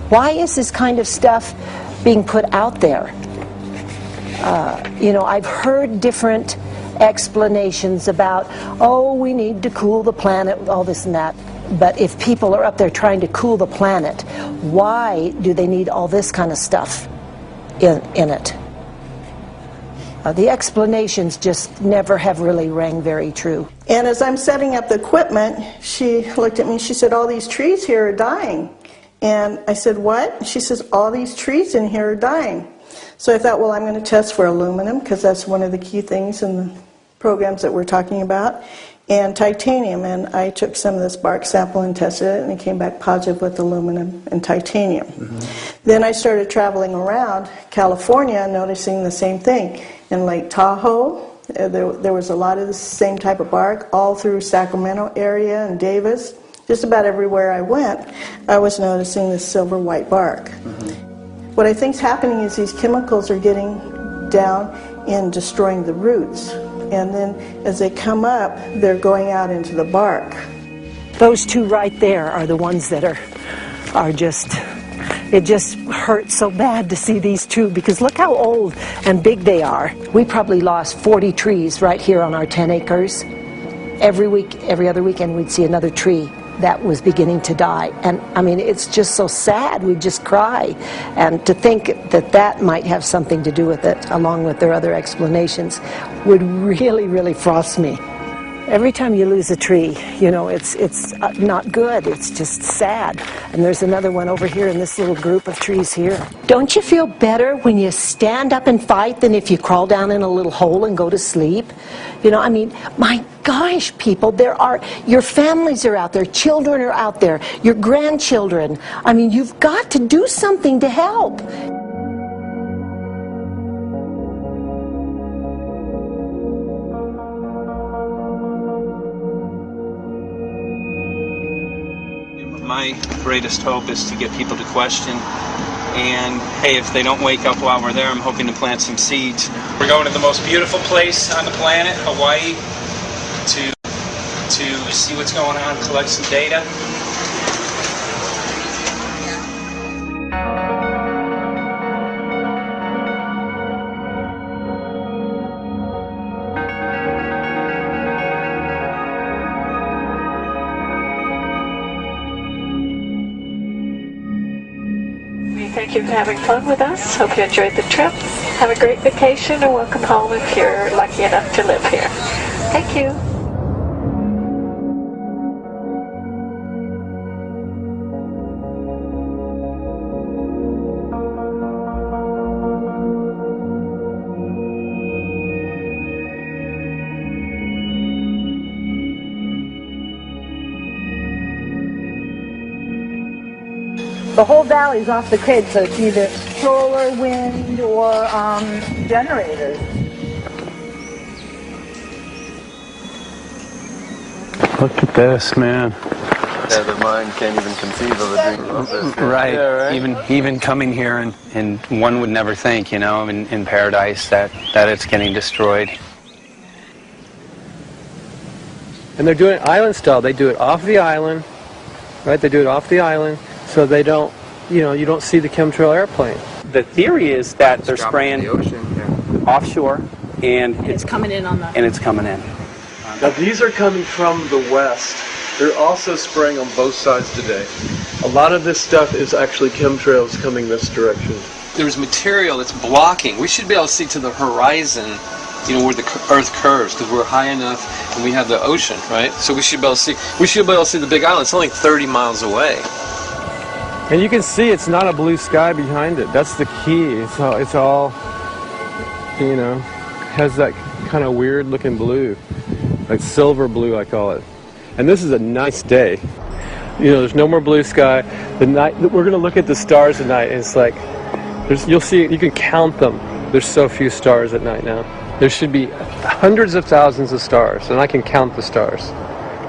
Why is this kind of stuff being put out there? You know, I've heard different explanations about, oh, we need to cool the planet, all this and that. But if people are up there trying to cool the planet, why do they need all this kind of stuff in it? The explanations just never have really rang very true. And as I'm setting up the equipment, she looked at me and she said, all these trees here are dying. And I said, what? She says, all these trees in here are dying. So I thought, well, I'm going to test for aluminum, because that's one of the key things in the programs that we're talking about, and titanium. And I took some of this bark sample and tested it, and it came back positive with aluminum and titanium. Then I started traveling around California, noticing the same thing. In Lake Tahoe, there was a lot of the same type of bark, all through Sacramento area and Davis. Just about everywhere I went, I was noticing this silver-white bark. What I think is happening is these chemicals are getting down and destroying the roots. And then as they come up, they're going out into the bark. Those 2 right there are the ones that are just, it just hurts so bad to see these 2, because look how old and big they are. We probably lost 40 trees right here on our 10 acres. Every week, every other weekend, we'd see another tree that was beginning to die. And I mean, it's just so sad, we just cry. And to think that that might have something to do with it, along with their other explanations, would really, really frost me. Every time you lose a tree, you know, it's not good, it's just sad. And there's another one over here in this little group of trees here. Don't you feel better when you stand up and fight than if you crawl down in a little hole and go to sleep? You know, I mean, my gosh, people, your families are out there, children are out there, your grandchildren. I mean, you've got to do something to help. My greatest hope is to get people to question, and hey, if they don't wake up while we're there, I'm hoping to plant some seeds. We're going to the most beautiful place on the planet, Hawaii, to see what's going on, collect some data. Thank you for having fun with us. Hope you enjoyed the trip. Have a great vacation and welcome home if you're lucky enough to live here. Thank you. The whole valley's off the grid, so it's either solar, wind, or generators. Look at this, man. Yeah, the mind can't even conceive of a dream of this. Right. Yeah, right. Even coming here, and one would never think, you know, in paradise that it's getting destroyed. And they're doing it island style. They do it off the island, right? They do it off the island, so they don't, you know, you don't see the chemtrail airplane. The theory is that they're spraying the ocean, offshore, and It's coming in on the... and it's coming in. Now these are coming from the west. They're also spraying on both sides today. A lot of this stuff is actually chemtrails coming this direction. There's material that's blocking. We should be able to see to the horizon, you know, where the Earth curves, because we're high enough and we have the ocean, right? So we should be able to see. We should be able to see the Big Island. It's only 30 miles away. And you can see it's not a blue sky behind it. That's the key. It's all, you know, has that kind of weird looking blue, like silver blue, I call it. And this is a nice day. You know, there's no more blue sky. The night we're going to look at the stars at night, and it's like you'll see. You can count them. There's so few stars at night now. There should be hundreds of thousands of stars, and I can count the stars.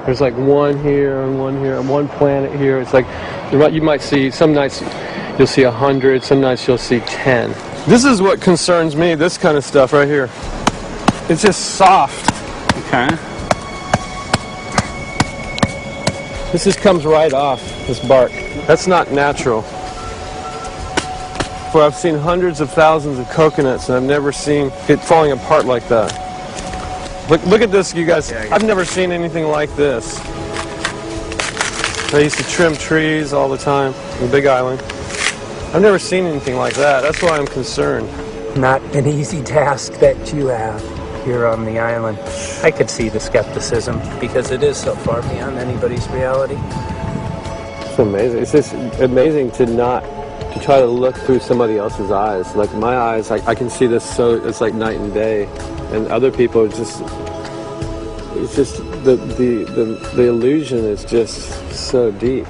There's like one here and one planet here. It's like you might see some nights you'll see 100, some nights you'll see 10. This is what concerns me. This kind of stuff right here. It's just soft. Okay. This just comes right off, this bark. That's not natural. For I've seen hundreds of thousands of coconuts, and I've never seen it falling apart like that. Look at this, you guys. I've never seen anything like this. I used to trim trees all the time in the Big Island. I've never seen anything like that. That's why I'm concerned. Not an easy task that you have here on the island. I could see the skepticism because it is so far beyond anybody's reality. It's amazing. It's just amazing to try to look through somebody else's eyes. Like my eyes, I can see this so it's like night and day, and other people it's just the illusion is just so deep.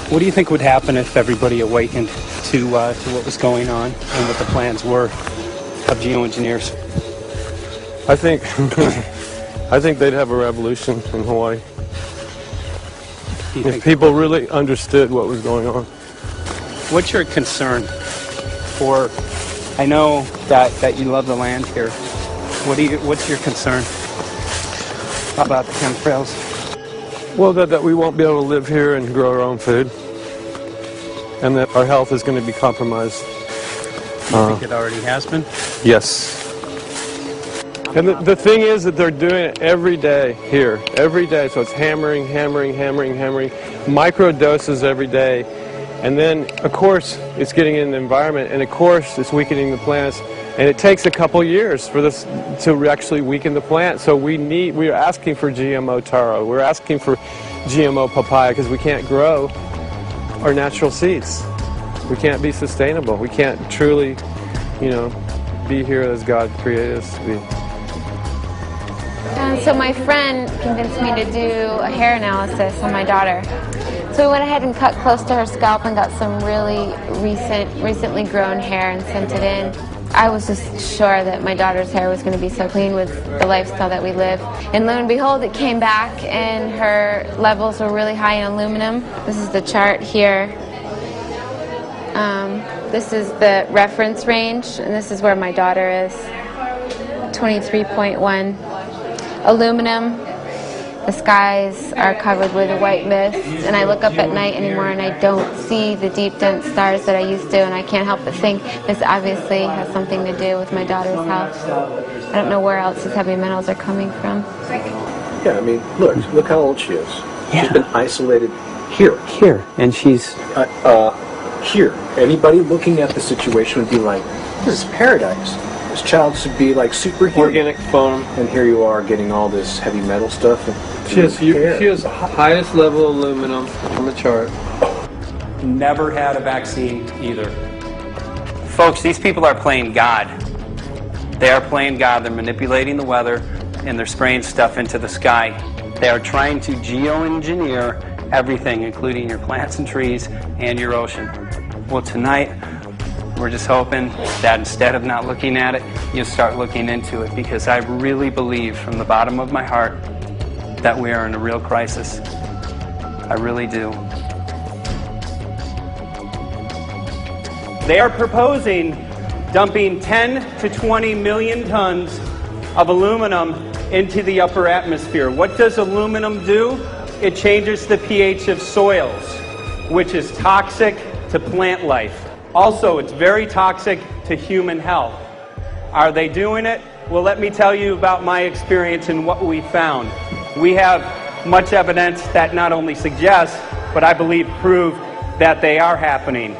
What do you think would happen if everybody awakened to what was going on and what the plans were of geoengineers? I think they'd have a revolution in Hawaii if people really understood what was going on. What's your concern for? I know that you love the land here. What's your concern about the chemtrails? Well, that we won't be able to live here and grow our own food, and that our health is going to be compromised. You think it already has been? Yes. And the thing is that they're doing it every day here, every day. So it's hammering, micro doses every day. And then, of course, it's getting in the environment, and of course, it's weakening the plants. And it takes a couple years for this to actually weaken the plant. So we are asking for GMO taro. We're asking for GMO papaya because we can't grow our natural seeds. We can't be sustainable. We can't truly, you know, be here as God created us to be. So my friend convinced me to do a hair analysis on my daughter. So we went ahead and cut close to her scalp and got some really recently grown hair and sent it in. I was just sure that my daughter's hair was going to be so clean with the lifestyle that we live. And lo and behold, it came back and her levels were really high in aluminum. This is the chart here. This is the reference range, and this is where my daughter is. 23.1. Aluminum. The skies are covered with a white mist, and I look up at night anymore and I don't see the deep, dense stars that I used to, and I can't help but think this obviously has something to do with my daughter's health. I don't know where else these heavy metals are coming from. Yeah, I mean, look how old she is. Yeah. She's been isolated here. Here, and she's... here. Anybody looking at the situation would be like, this is paradise. This child should be like superhuman. Organic foam. And here you are getting all this heavy metal stuff. She has highest level aluminum on the chart. Never had a vaccine either. Folks, these people are playing God. They are playing God. They're manipulating the weather, and they're spraying stuff into the sky. They are trying to geoengineer everything, including your plants and trees and your ocean. Well, tonight, we're just hoping that instead of not looking at it, you'll start looking into it, because I really believe from the bottom of my heart that we are in a real crisis. I really do. They are proposing dumping 10 to 20 million tons of aluminum into the upper atmosphere. What does aluminum do? It changes the pH of soils, which is toxic to plant life. Also, it's very toxic to human health. Are they doing it? Well, let me tell you about my experience and what we found. We have much evidence that not only suggests, but I believe prove that they are happening.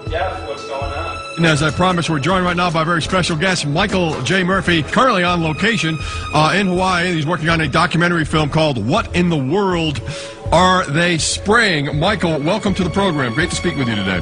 Jeff, what's going on? And as I promised, we're joined right now by a very special guest, Michael J. Murphy, currently on location in Hawaii. He's working on a documentary film called What in the World Are They Spraying? Michael, welcome to the program. Great to speak with you today.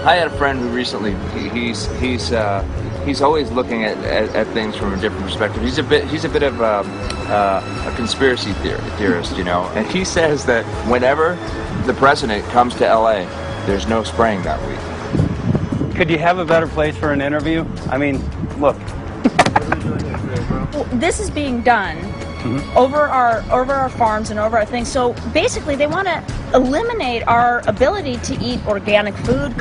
I had a friend who recently, he's always looking at things from a different perspective. He's a bit of a conspiracy theorist, you know. And he says that whenever the president comes to LA, there's no spraying that week. Could you have a better place for an interview? I mean, look. Well, this is being done over our farms and over our things. So basically, they want to eliminate our ability to eat organic food,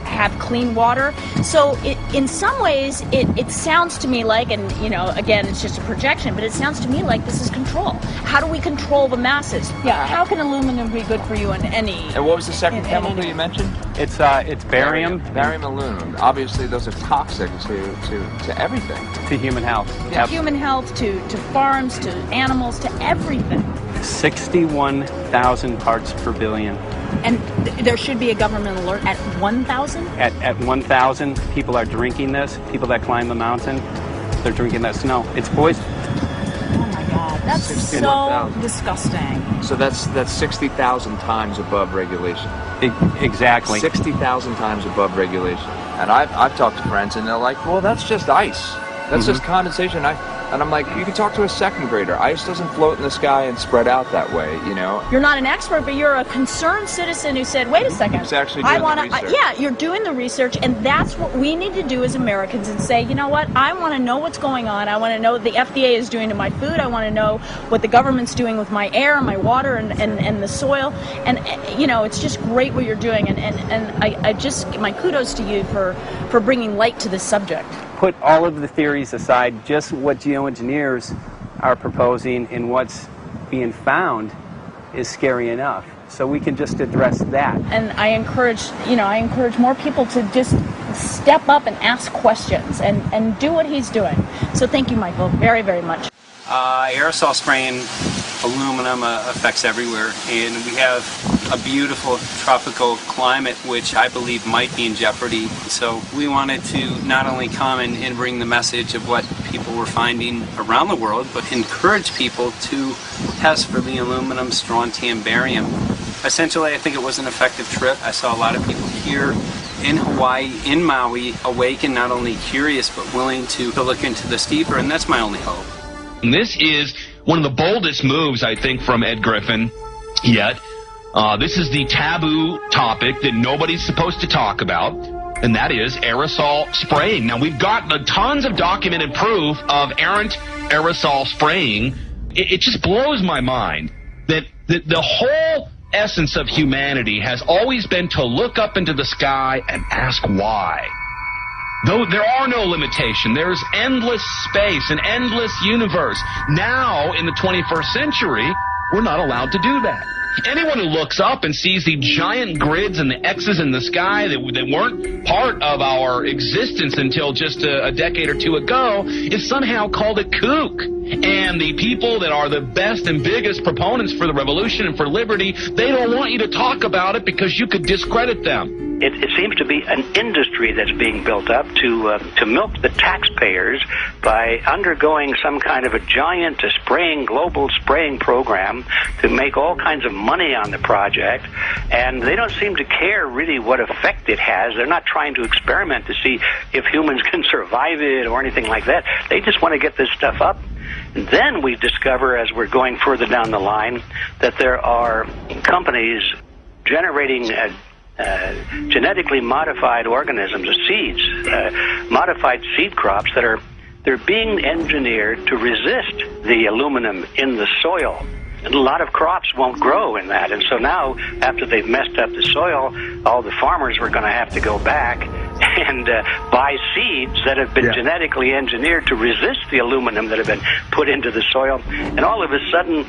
have clean water. So in some ways, it sounds to me like, and you know, again, it's just a projection, but it sounds to me like this is control. How do we control the masses? Yeah. How can aluminum be good for you in any? And what was the second chemical you mentioned? It's barium. Barium aluminum. Obviously, those are toxic to everything. To human health. To human health, to farms, to animals, to everything. 61,000 parts per billion. And there should be a government alert at 1,000? At 1,000, people are drinking this. People that climb the mountain, they're drinking that snow. It's poison. Oh my God, that's so disgusting. So that's 60,000 times above regulation. Exactly. 60,000 times above regulation. And I've talked to friends, and they're like, well, that's just ice. That's just condensation. And I'm like, you can talk to a second grader. Ice doesn't float in the sky and spread out that way, you know? You're not an expert, but you're a concerned citizen who said, wait a second. Who's actually doing the research. Yeah, you're doing the research, and that's what we need to do as Americans and say, you know what, I want to know what's going on. I want to know what the FDA is doing to my food. I want to know what the government's doing with my air, my water, and the soil. And, you know, it's just great what you're doing. And I just, my kudos to you for bringing light to this subject. Put all of the theories aside, just what geoengineers are proposing and what's being found is scary enough. So we can just address that. And I encourage more people to just step up and ask questions and do what he's doing. So thank you, Michael, very, very much. Aerosol spraying aluminum affects everywhere, and we have a beautiful tropical climate which I believe might be in jeopardy. So we wanted to not only come and bring the message of what people were finding around the world, but encourage people to test for the aluminum, strontium, barium. Essentially, I think it was an effective trip. I saw a lot of people here in Hawaii, in Maui, awake and not only curious but willing to look into this deeper, and that's my only hope. This is one of the boldest moves, I think, from Ed Griffin yet. This is the taboo topic that nobody's supposed to talk about, and that is aerosol spraying. Now, we've got tons of documented proof of errant aerosol spraying. It just blows my mind that the whole essence of humanity has always been to look up into the sky and ask why. Though there are no limitations, there's endless space, an endless universe. Now, in the 21st century, we're not allowed to do that. Anyone who looks up and sees the giant grids and the X's in the sky that weren't part of our existence until just a decade or two ago is somehow called a kook. And the people that are the best and biggest proponents for the revolution and for liberty, they don't want you to talk about it because you could discredit them. It seems to be an industry that's being built up to milk the taxpayers by undergoing some kind of a giant global spraying program to make all kinds of money on the project, and they don't seem to care really what effect it has. They're not trying to experiment to see if humans can survive it or anything like that. They just want to get this stuff up. And then we discover, as we're going further down the line, that there are companies generating genetically modified organisms, seeds, modified seed crops they're being engineered to resist the aluminum in the soil. And a lot of crops won't grow in that, and so now, after they've messed up the soil, all the farmers were going to have to go back and buy seeds that have been genetically engineered to resist the aluminum that have been put into the soil, and all of a sudden,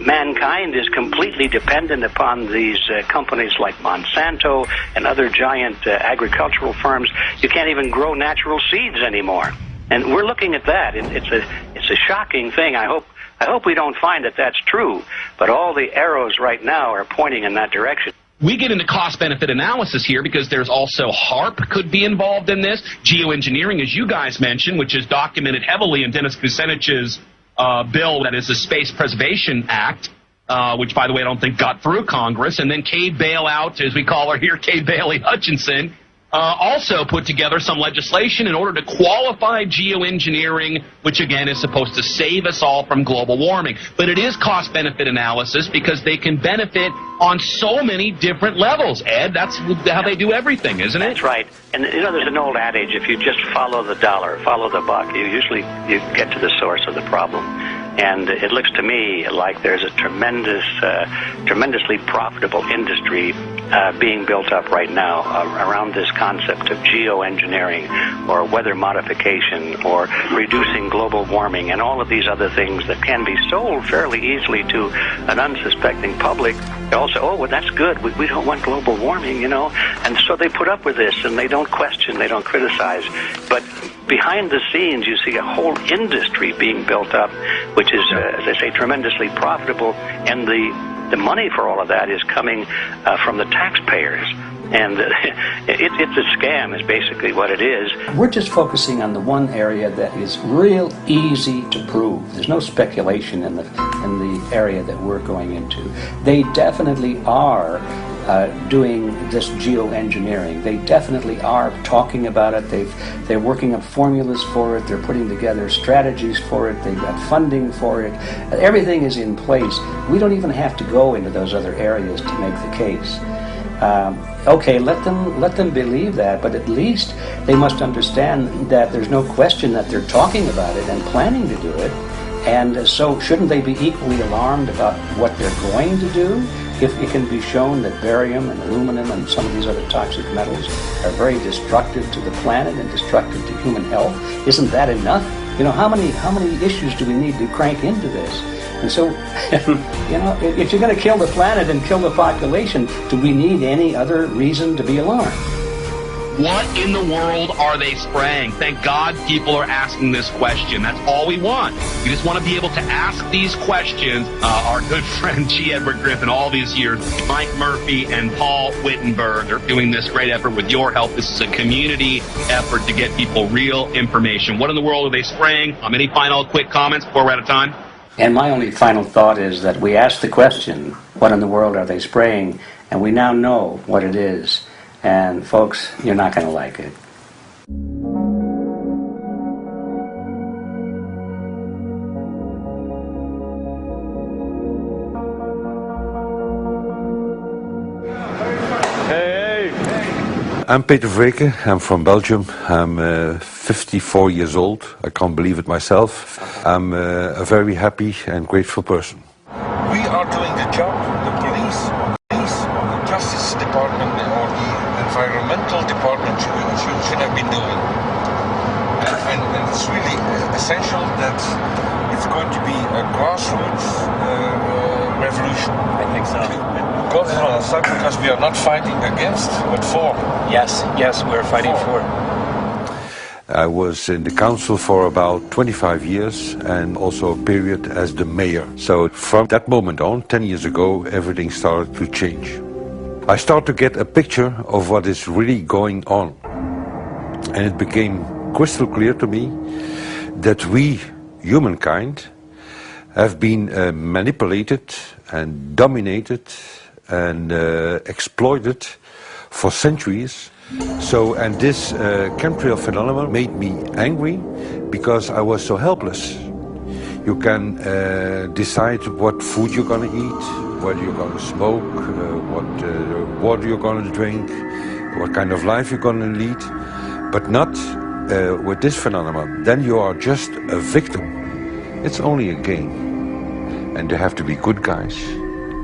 mankind is completely dependent upon these companies like Monsanto and other giant agricultural firms. You can't even grow natural seeds anymore. And we're looking at that. It's a shocking thing. I hope we don't find that that's true, but all the arrows right now are pointing in that direction. We get into cost-benefit analysis here because there's also HARP could be involved in this. Geoengineering, as you guys mentioned, which is documented heavily in Dennis Kucinich's bill, that is the Space Preservation Act, which, by the way, I don't think got through Congress. And then Kate Bailout, as we call her here, Kate Bailey Hutchinson, also put together some legislation in order to qualify geoengineering, which, again, is supposed to save us all from global warming. But it is cost-benefit analysis because they can benefit on so many different levels. Ed, that's how they do everything, isn't it? That's right. And, there's an old adage, if you just follow the dollar, follow the buck, you get to the source of the problem. And it looks to me like there's a tremendously profitable industry being built up right now around this concept of geoengineering or weather modification or reducing global warming and all of these other things that can be sold fairly easily to an unsuspecting public. They also, oh, well, that's good. We don't want global warming, And so they put up with this, and they don't question, they don't criticize. But behind the scenes, you see a whole industry being built up, which is, as I say, tremendously profitable, and the money for all of that is coming from the taxpayers. And it's a scam, is basically what it is. We're just focusing on the one area that is real easy to prove. There's no speculation in the area that we're going into. They definitely are doing this geoengineering. They definitely are talking about it. They're working up formulas for it. They're putting together strategies for it. They've got funding for it. Everything is in place. We don't even have to go into those other areas to make the case. Okay, let them believe that, but at least they must understand that there's no question that they're talking about it and planning to do it. And so shouldn't they be equally alarmed about what they're going to do if it can be shown that barium and aluminum and some of these other toxic metals are very destructive to the planet and destructive to human health? Isn't that enough? How many issues do we need to crank into this? And so, if you're going to kill the planet and kill the population, do we need any other reason to be alarmed? What in the world are they spraying? Thank God people are asking this question. That's all we want. We just want to be able to ask these questions. Our good friend G. Edward Griffin, all these years, Mike Murphy and Paul Wittenberg are doing this great effort with your help. This is a community effort to get people real information. What in the world are they spraying? Any final quick comments before we're out of time? And my only final thought is that we asked the question, what in the world are they spraying? And we now know what it is. And folks, you're not going to like it. I'm Peter Vreken. I'm from Belgium. I'm 54 years old. I can't believe it myself. I'm a very happy and grateful person. We are doing the job the police, the Justice Department or the Environmental Department should have been doing. And it's really essential that it's going to be a grassroots revolution. I think so. quote it on a side because we are not fighting against, but for. Yes, we're fighting for. I was in the council for about 25 years and also a period as the mayor. So from that moment on, 10 years ago, everything started to change. I started to get a picture of what is really going on. And it became crystal clear to me that we, humankind, have been manipulated and dominated and exploited for centuries. So, and this chemtrail phenomenon made me angry because I was so helpless. You can decide what food you're going to eat, what you're going to smoke, what water you're going to drink, what kind of life you're going to lead, but not with this phenomenon. Then you are just a victim. It's only a game. And there have to be good guys,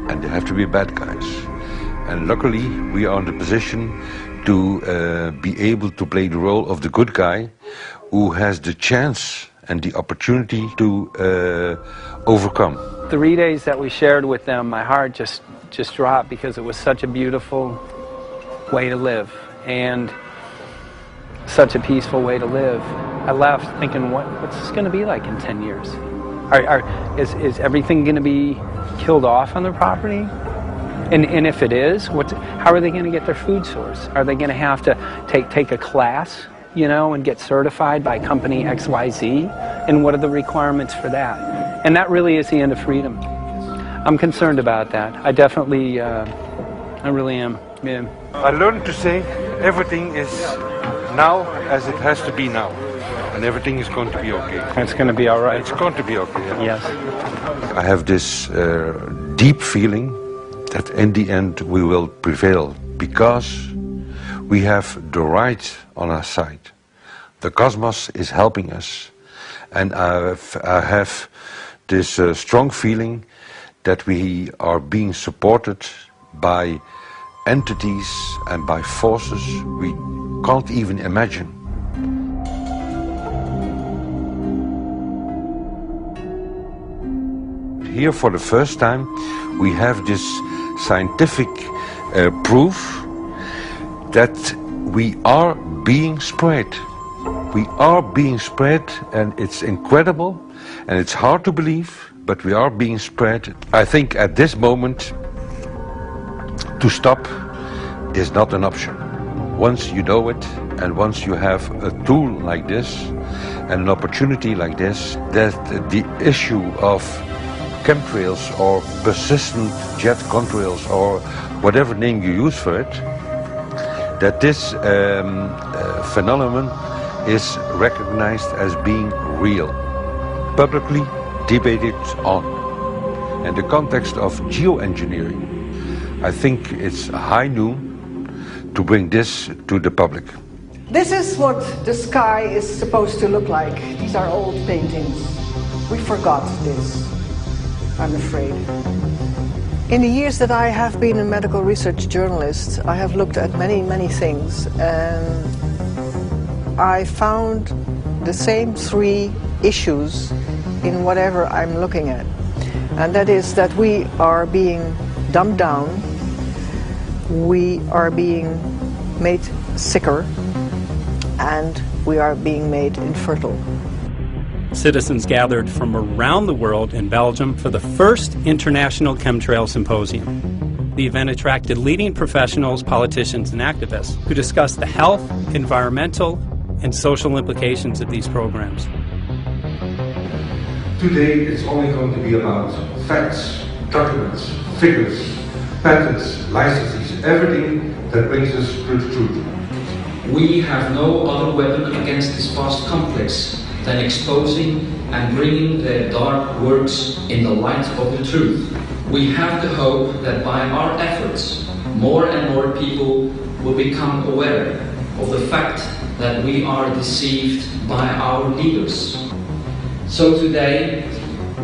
and there have to be bad guys. And luckily, we are in the position to be able to play the role of the good guy who has the chance and the opportunity to overcome. 3 days that we shared with them, my heart just dropped because it was such a beautiful way to live and such a peaceful way to live. I left thinking, what's this going to be like in 10 years? Is everything going to be killed off on their property? And if it is, how are they going to get their food source? Are they going to have to take a class, you know, and get certified by company XYZ? And what are the requirements for that? And that really is the end of freedom. I'm concerned about that. I definitely, I really am. Yeah. I learned to say everything is now as it has to be now. And everything is going to be okay. It's going to be all right. It's going to be okay. Yeah. Yes. I have this deep feeling that in the end we will prevail because we have the right on our side. The cosmos is helping us, and I have this strong feeling that we are being supported by entities and by forces we can't even imagine. Here for the first time we have this scientific proof that we are being spread. We are being spread, and it's incredible and it's hard to believe, but we are being spread. I think at this moment to stop is not an option. Once you know it and once you have a tool like this and an opportunity like this, that the issue of chemtrails or persistent jet contrails or whatever name you use for it, that this phenomenon is recognized as being real, publicly debated on. In the context of geoengineering, I think it's high noon to bring this to the public. This is what the sky is supposed to look like. These are old paintings. We forgot this, I'm afraid. In the years that I have been a medical research journalist, I have looked at many things, and I found the same three issues in whatever I'm looking at. And that is that we are being dumbed down, we are being made sicker, and we are being made infertile. Citizens gathered from around the world in Belgium for the first International Chemtrail Symposium. The event attracted leading professionals, politicians, and activists who discussed the health, environmental, and social implications of these programs. Today it's only going to be about facts, documents, figures, patents, licenses, everything that brings us to the truth. We have no other weapon against this vast complex than exposing and bringing their dark works in the light of the truth. We have the hope that by our efforts, more and more people will become aware of the fact that we are deceived by our leaders. So today,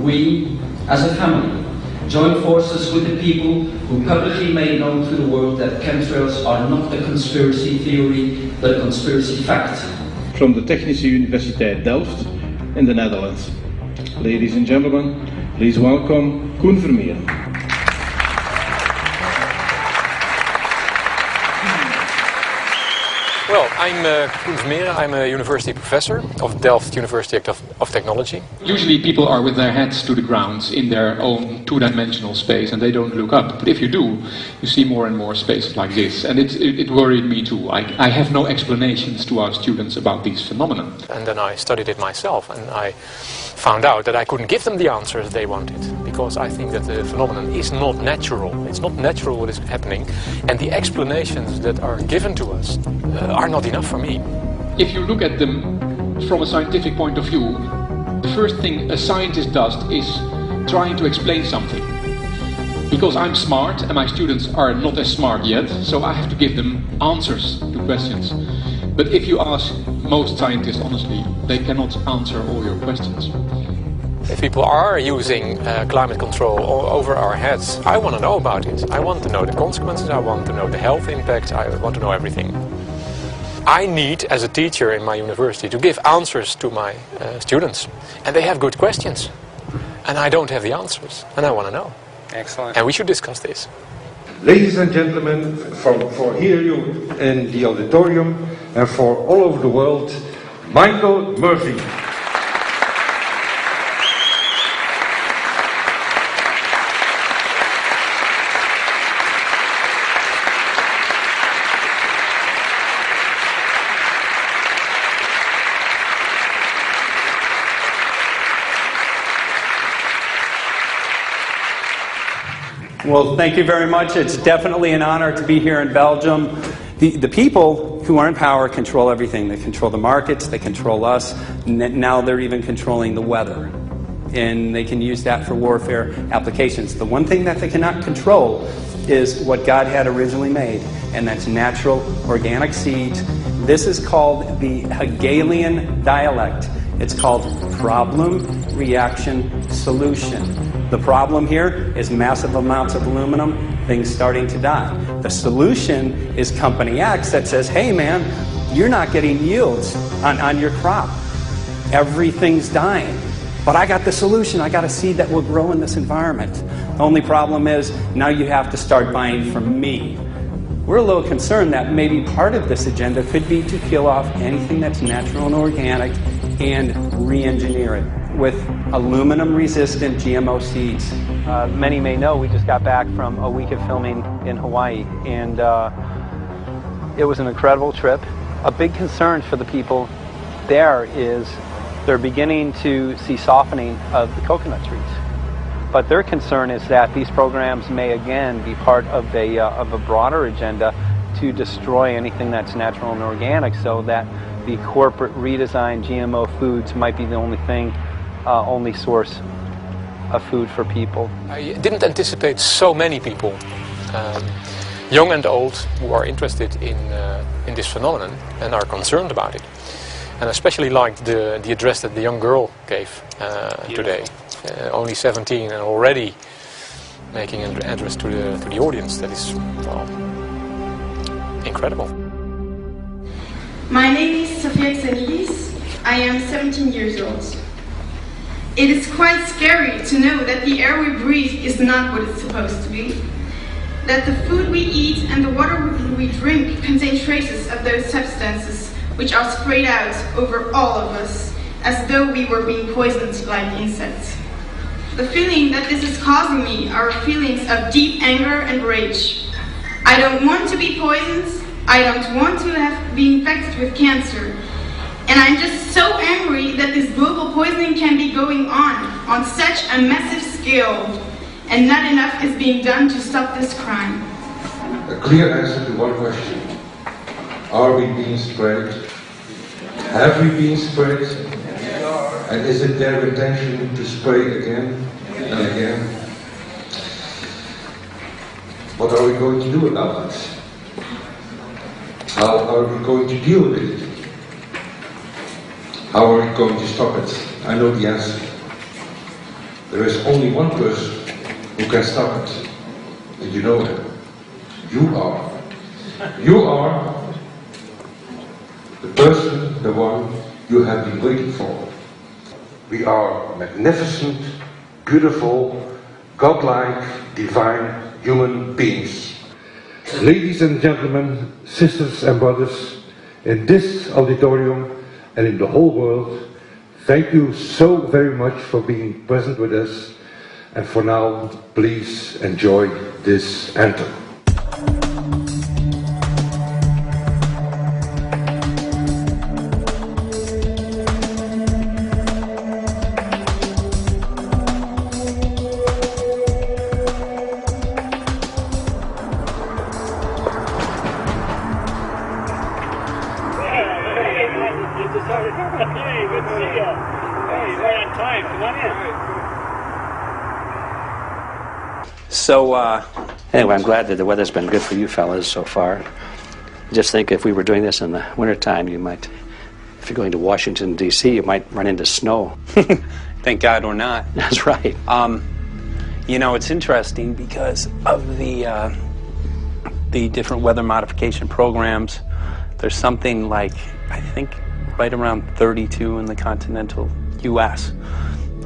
we, as a family, join forces with the people who publicly made known to the world that chemtrails are not a conspiracy theory, but a conspiracy fact. From the Technische Universiteit Delft in the Netherlands. Ladies and gentlemen, please welcome Koen Vermeeren. Well, I'm Koen Vermeeren. I'm a university professor of Delft University of Technology. Usually people are with their heads to the ground in their own two-dimensional space and they don't look up. But if you do, you see more and more spaces like this. And it worried me too. I have no explanations to our students about these phenomena. And then I studied it myself and I found out that I couldn't give them the answers they wanted, because I think that the phenomenon is not natural. It's not natural what is happening, and the explanations that are given to us are not enough for me. If you look at them from a scientific point of view, the first thing a scientist does is trying to explain something. Because I'm smart and my students are not as smart yet, so I have to give them answers to questions. But if you ask most scientists honestly, they cannot answer all your questions. If people are using climate control over our heads, I want to know about it. I want to know the consequences, I want to know the health impacts, I want to know everything. I need, as a teacher in my university, to give answers to my students. And they have good questions. And I don't have the answers. And I want to know. Excellent. And we should discuss this. Ladies and gentlemen, for here you in the auditorium and for all over the world, Michael Murphy. Well, thank you very much. It's definitely an honor to be here in Belgium. The people who are in power control everything. They control the markets, they control us. Now they're even controlling the weather. And they can use that for warfare applications. The one thing that they cannot control is what God had originally made, and that's natural organic seeds. This is called the Hegelian dialect. It's called problem, reaction, solution. The problem here is massive amounts of aluminum, things starting to die. The solution is company X that says, hey man, you're not getting yields on your crop. Everything's dying. But I got the solution. I got a seed that will grow in this environment. The only problem is now you have to start buying from me. We're a little concerned that maybe part of this agenda could be to kill off anything that's natural and organic and re-engineer it with aluminum-resistant GMO seeds. Many may know we just got back from a week of filming in Hawaii, and it was an incredible trip. A big concern for the people there is they're beginning to see softening of the coconut trees. But their concern is that these programs may again be part of a broader agenda to destroy anything that's natural and organic, so that the corporate redesigned GMO foods might be the only source of food for people. I didn't anticipate so many people, young and old, who are interested in this phenomenon and are concerned about it. And especially liked the address that the young girl gave today. Only 17 and already making an address to the audience. That is, well, incredible. My name is Sofia Xenidis. I am 17 years old. It is quite scary to know that the air we breathe is not what it's supposed to be. That the food we eat and the water we drink contain traces of those substances which are sprayed out over all of us as though we were being poisoned like insects. The feeling that this is causing me are feelings of deep anger and rage. I don't want to be poisoned. I don't want to be infected with cancer. And I'm just so angry that this global poisoning can be going on such a massive scale, and not enough is being done to stop this crime. A clear answer to one question. Are we being sprayed? Have we been sprayed? And is it their intention to spray again and again? What are we going to do about it? How are we going to deal with it? How are we going to stop it? I know the answer. There is only one person who can stop it. And you know him. You are. You are the person, the one you have been waiting for. We are magnificent, beautiful, godlike, divine human beings. Ladies and gentlemen, sisters and brothers, in this auditorium and in the whole world, thank you so very much for being present with us. And for now, please enjoy this anthem. So, anyway, I'm glad that the weather's been good for you fellas so far. Just think if we were doing this in the wintertime, you might, if you're going to Washington, D.C., you might run into snow. Thank God we're not. That's right. You know, it's interesting because of the different weather modification programs. There's something like, I think, right around 32 in the continental U.S.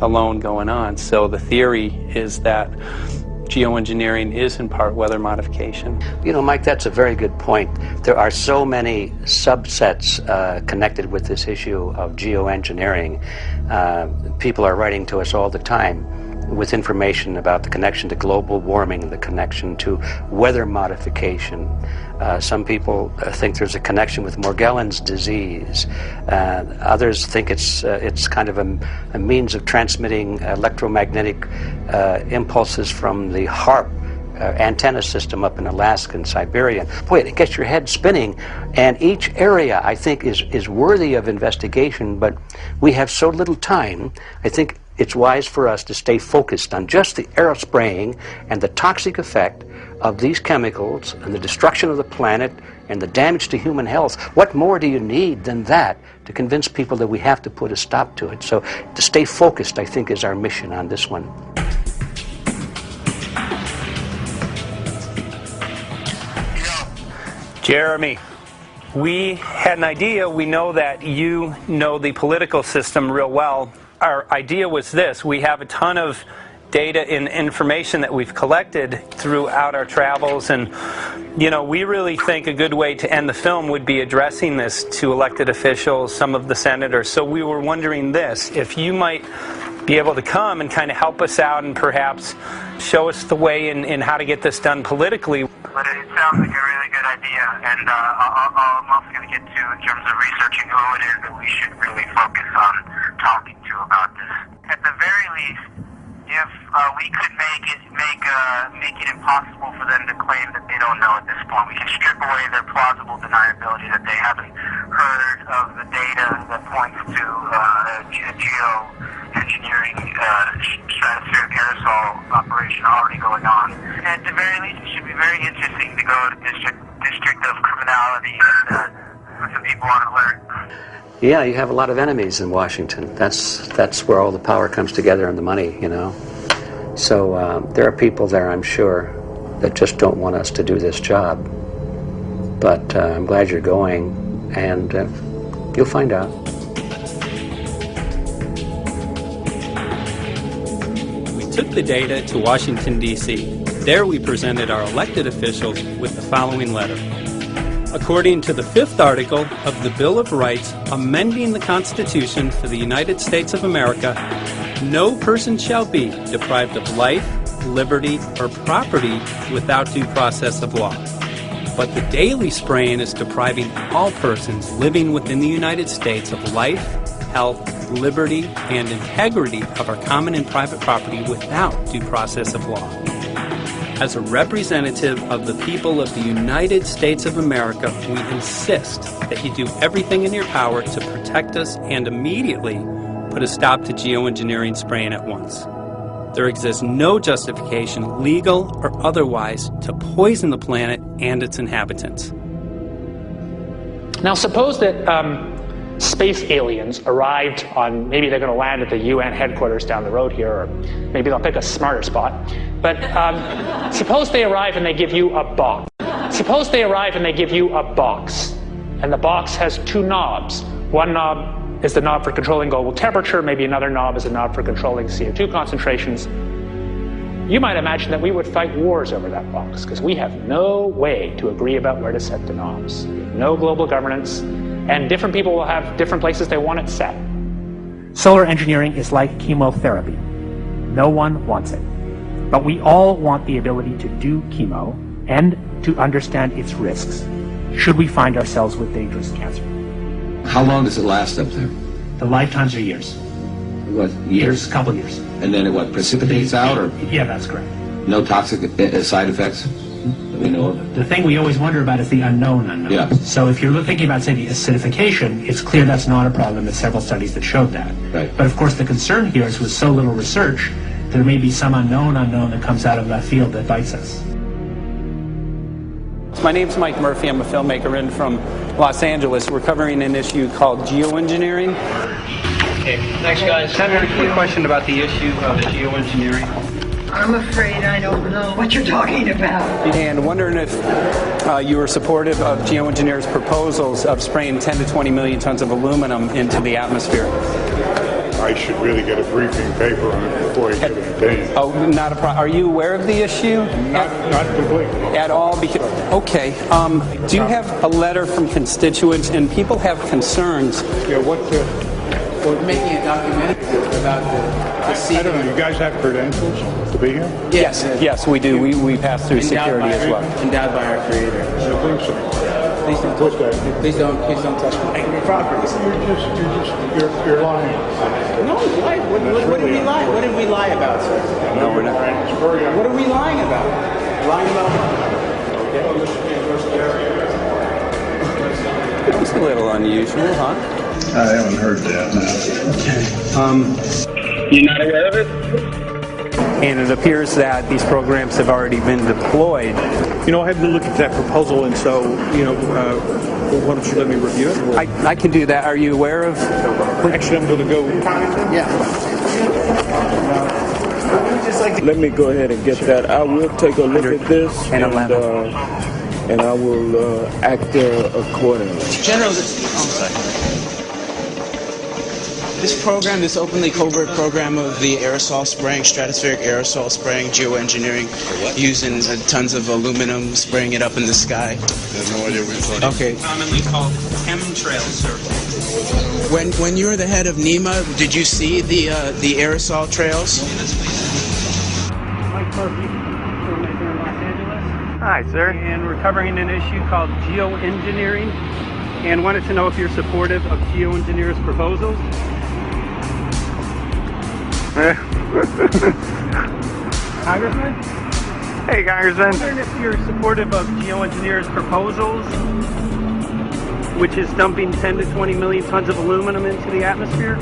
alone going on. So the theory is that geoengineering is in part weather modification. You know, Mike, that's a very good point. There are so many subsets connected with this issue of geoengineering. People are writing to us all the time with information about the connection to global warming, the connection to weather modification. Some people think there's a connection with Morgellons disease. Others think it's kind of a means of transmitting electromagnetic impulses from the HARP antenna system up in Alaska and Siberia. Boy, it gets your head spinning. And each area, I think, is worthy of investigation, but we have so little time. I think it's wise for us to stay focused on just the aerospraying and the toxic effect of these chemicals and the destruction of the planet and the damage to human health. What more do you need than that to convince people that we have to put a stop to it? So to stay focused, I think, is our mission on this one. Jeremy, we had an idea. We know that you know the political system real well. Our idea was this: we have a ton of data and information that we've collected throughout our travels, and you know, we really think a good way to end the film would be addressing this to elected officials, some of the senators. So we were wondering this, if you might be able to come and kind of help us out and perhaps show us the way in how to get this done politically. But it sounds like a really good idea, and I'm also going to get to, in terms of researching who it is that we should really focus on talking to about this. At the very least, if we could make it impossible for them to claim that they don't know at this point, we can strip away their plausible deniability that they haven't heard of the data that points to geoengineering stratospheric aerosol operation already going on. At the very least, it should be very interesting to go to District of Criminality and put some people on alert. Yeah, you have a lot of enemies in Washington. That's where all the power comes together and the money, you know. So there are people there, I'm sure, that just don't want us to do this job. But I'm glad you're going, and you'll find out. We took the data to Washington, D.C. There we presented our elected officials with the following letter. According to the 5th article of the Bill of Rights amending the Constitution for the United States of America, no person shall be deprived of life, liberty, or property without due process of law. But the daily spraying is depriving all persons living within the United States of life, health, liberty, and integrity of our common and private property without due process of law. As a representative of the people of the United States of America, we insist that you do everything in your power to protect us and immediately put a stop to geoengineering spraying at once. There exists no justification, legal or otherwise, to poison the planet and its inhabitants. Now suppose that space aliens arrived on, maybe they're going to land at the UN headquarters down the road here, or maybe they'll pick a smarter spot. But suppose they arrive and they give you a box. Suppose they arrive and they give you a box, and the box has 2 knobs. One knob is the knob for controlling global temperature, maybe another knob is a knob for controlling CO2 concentrations. You might imagine that we would fight wars over that box, because we have no way to agree about where to set the knobs. We have no global governance. and different people will have different places they want it set. Solar engineering is like chemotherapy. No one wants it. But we all want the ability to do chemo and to understand its risks should we find ourselves with dangerous cancer. How long does it last up there? The lifetimes are years. What, years? A couple years. And then it what, precipitates out, or Yeah, that's correct. no toxic side effects that we know of? The thing we always wonder about is the unknown. Yeah. So if you're thinking about, say, the acidification, it's clear that's not a problem. There's several studies that showed that. Right. But of course the concern here is with so little research, there may be some unknown that comes out of that field that bites us. My name's Mike Murphy. I'm a filmmaker in from Los Angeles. We're covering an issue called geoengineering. Okay, thanks guys. Senator, a quick question about the issue of the geoengineering. I'm afraid I don't know what you're talking about. And wondering if you were supportive of geoengineers' proposals of spraying 10 to 20 million tons of aluminum into the atmosphere. I should really get a briefing paper on it before I get it done. Oh, not a problem. Are you aware of the issue? Not completely. At all? Okay. Do you have a letter from constituents, and people have concerns? Yeah, We're making a documentary about the sea. I don't know. You guys have credentials to be here? Yes, we do. We pass through security as well. Endowed by our Creator. I think so. Please don't touch me. Please don't touch my property. You're lying. No, what did we lie? What did we lie about, sir? No, we're not. What are we lying about? Lying about what? It's a little unusual, huh? I haven't heard that. Okay. You're not aware of it? And it appears that these programs have already been deployed. You know, I had to look at that proposal, and so, why don't you let me review it? I can do that. Are you aware of? Actually, I'm going to go. Yeah. Let me go ahead and get that. I will take a look at this, and I will act accordingly. General, this program, this openly covert program of the aerosol spraying, stratospheric aerosol spraying, geoengineering, using tons of aluminum, spraying it up in the sky. I have no idea what you're talking about. Okay. Commonly called chemtrails, sir. When you were the head of NEMA, did you see the aerosol trails? Mike Murphy, filmmaker in Los Angeles. Hi, sir. And we're covering an issue called geoengineering, and wanted to know if you're supportive of geoengineers' proposals. Congressman? Hey, Congressman. I'm wondering if you're supportive of geoengineers' proposals, which is dumping 10 to 20 million tons of aluminum into the atmosphere.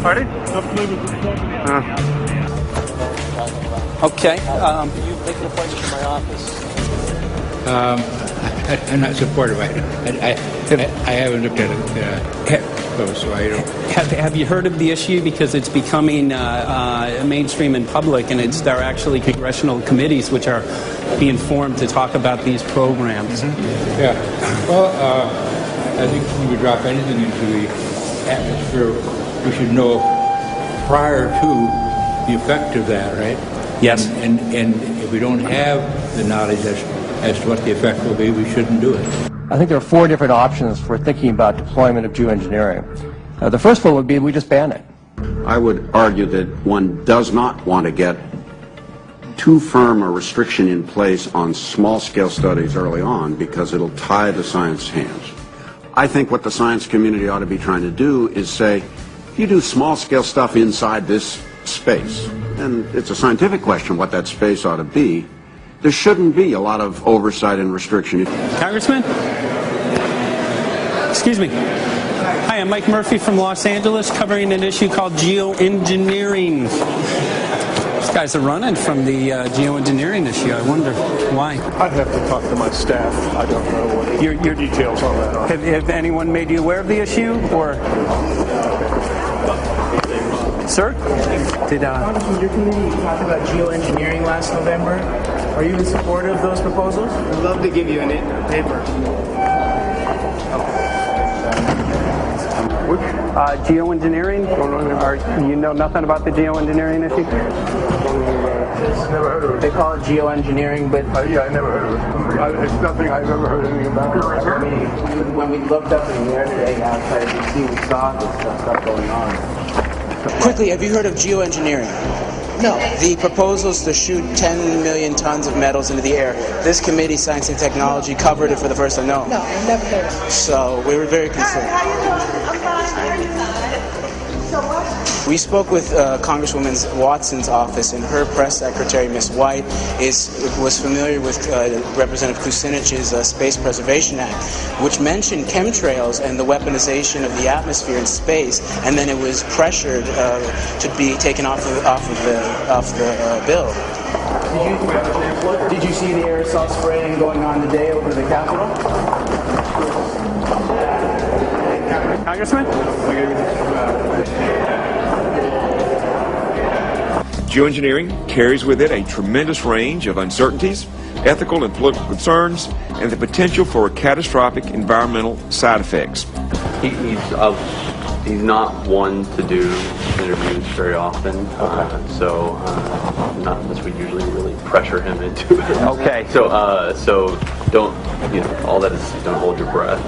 Pardon? Okay. You make an appointment to my office. I'm not supportive. I haven't looked at it close, so I don't. Have you heard of the issue? Because it's becoming mainstream in public, and there are actually congressional committees which are being formed to talk about these programs. Mm-hmm. Yeah. Well, I think when we drop anything into the atmosphere, we should know prior to the effect of that, right? Yes. And if we don't have the knowledge as to what the effect will be, we shouldn't do it. I think there are 4 different options for thinking about deployment of geoengineering. The first one would be we just ban it. I would argue that one does not want to get too firm a restriction in place on small-scale studies early on because it'll tie the science hands. I think what the science community ought to be trying to do is say, if you do small-scale stuff inside this space, and it's a scientific question what that space ought to be, there shouldn't be a lot of oversight and restriction. Congressman? Excuse me. Hi, I'm Mike Murphy from Los Angeles, covering an issue called geoengineering. These guys are running from the geoengineering issue. I wonder why. I'd have to talk to my staff. I don't know what your details on that are. Have anyone made you aware of the issue, or? Sir? Congressman, your committee talked about geoengineering last November. Are you in support of those proposals? I'd love to give you a paper. Geoengineering? You know nothing about the geoengineering issue? practice. Never heard of it. They call it geoengineering, but Yeah, I never heard of it. It's nothing I've ever heard anything about. I mean, when we looked up in the air today outside DC, we saw this stuff going on. Quickly, have you heard of geoengineering? No. The proposal is to shoot 10 million tons of metals into the air. This committee, Science and Technology, covered it for the first time. No, I've never heard of it. So we were very concerned. How you doing? I'm fine. How are you? So what? We spoke with Congresswoman Watson's office, and her press secretary, Ms. White, was familiar with Representative Kucinich's Space Preservation Act, which mentioned chemtrails and the weaponization of the atmosphere and space, and then it was pressured to be taken off the bill. Did you see the aerosol spraying going on today over the Capitol? Congressman? Geoengineering carries with it a tremendous range of uncertainties, ethical and political concerns, and the potential for catastrophic environmental side effects. He's not one to do interviews very often, so not unless we usually really pressure him into it. Okay. So don't, all that is, don't hold your breath.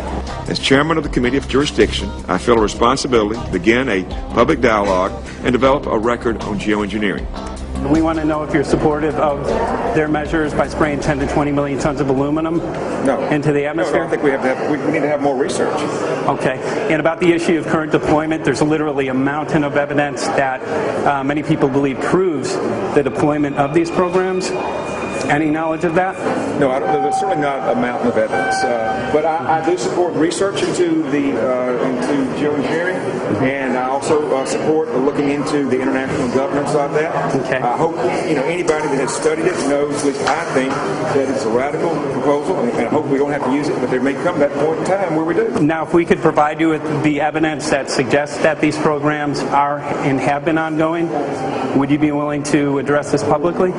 As chairman of the Committee of Jurisdiction, I feel a responsibility to begin a public dialogue and develop a record on geoengineering. We want to know if you're supportive of their measures by spraying 10 to 20 million tons of aluminum into the atmosphere? No, I think we need to have more research. Okay. And about the issue of current deployment, there's literally a mountain of evidence that many people believe proves the deployment of these programs. Any knowledge of that? No, there's certainly not a mountain of evidence, but I do support research into geoengineering, and I also support looking into the international governance of that. Okay. I hope anybody that has studied it knows that I think that it's a radical proposal, and I hope we don't have to use it, but there may come that point in time where we do. Now, if we could provide you with the evidence that suggests that these programs are and have been ongoing, would you be willing to address this publicly?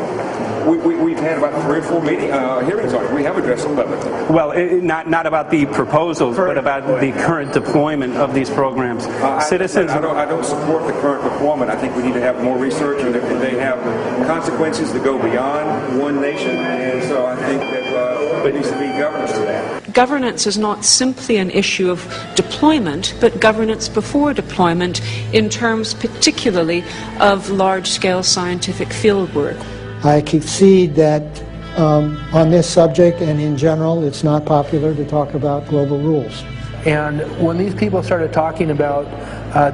We've had about 3 or 4 hearings on it. We have addressed them publicly. Well, not about the proposals, but about the current deployment of these programs. Citizens. I don't support the current deployment. I think we need to have more research, and they have consequences that go beyond one nation, and so I think that there needs to be governance for that. Governance is not simply an issue of deployment, but governance before deployment in terms particularly of large-scale scientific fieldwork. I concede that on this subject and in general, it's not popular to talk about global rules. And when these people started talking about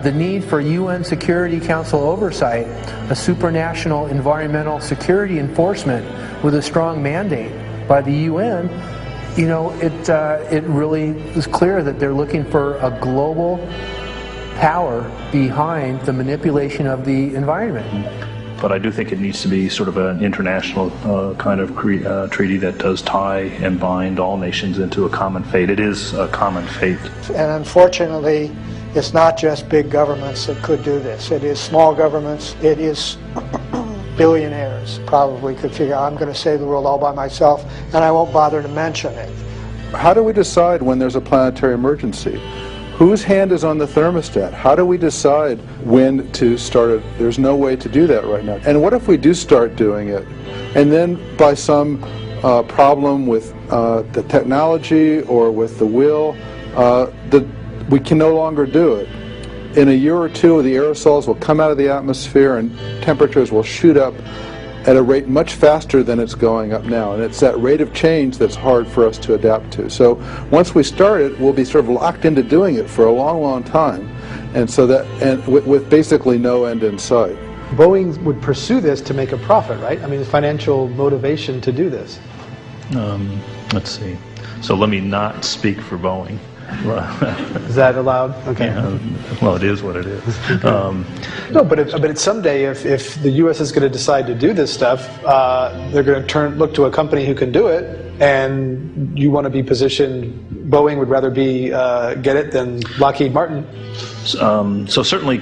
the need for UN Security Council oversight, a supranational environmental security enforcement with a strong mandate by the UN, it really is clear that they're looking for a global power behind the manipulation of the environment. But I do think it needs to be sort of an international kind of treaty that does tie and bind all nations into a common fate. It is a common fate. And unfortunately, it's not just big governments that could do this. It is small governments. It is billionaires probably could figure, I'm going to save the world all by myself, and I won't bother to mention it. How do we decide when there's a planetary emergency? Whose hand is on the thermostat? How do we decide when to start it? There's no way to do that right now. And what if we do start doing it, and then by some problem with the technology or with the will, we can no longer do it? In a year or two, the aerosols will come out of the atmosphere and temperatures will shoot up at a rate much faster than it's going up now. And it's that rate of change that's hard for us to adapt to. So once we start it, we'll be sort of locked into doing it for a long, long time. And so with basically no end in sight. Boeing would pursue this to make a profit, right? I mean, the financial motivation to do this. Let's see. So let me not speak for Boeing. Is that allowed? Okay. Yeah, well, it is what it is. No, but someday, if the U.S. is going to decide to do this stuff, they're going to look to a company who can do it, and you want to be positioned. Boeing would rather get it than Lockheed Martin. So certainly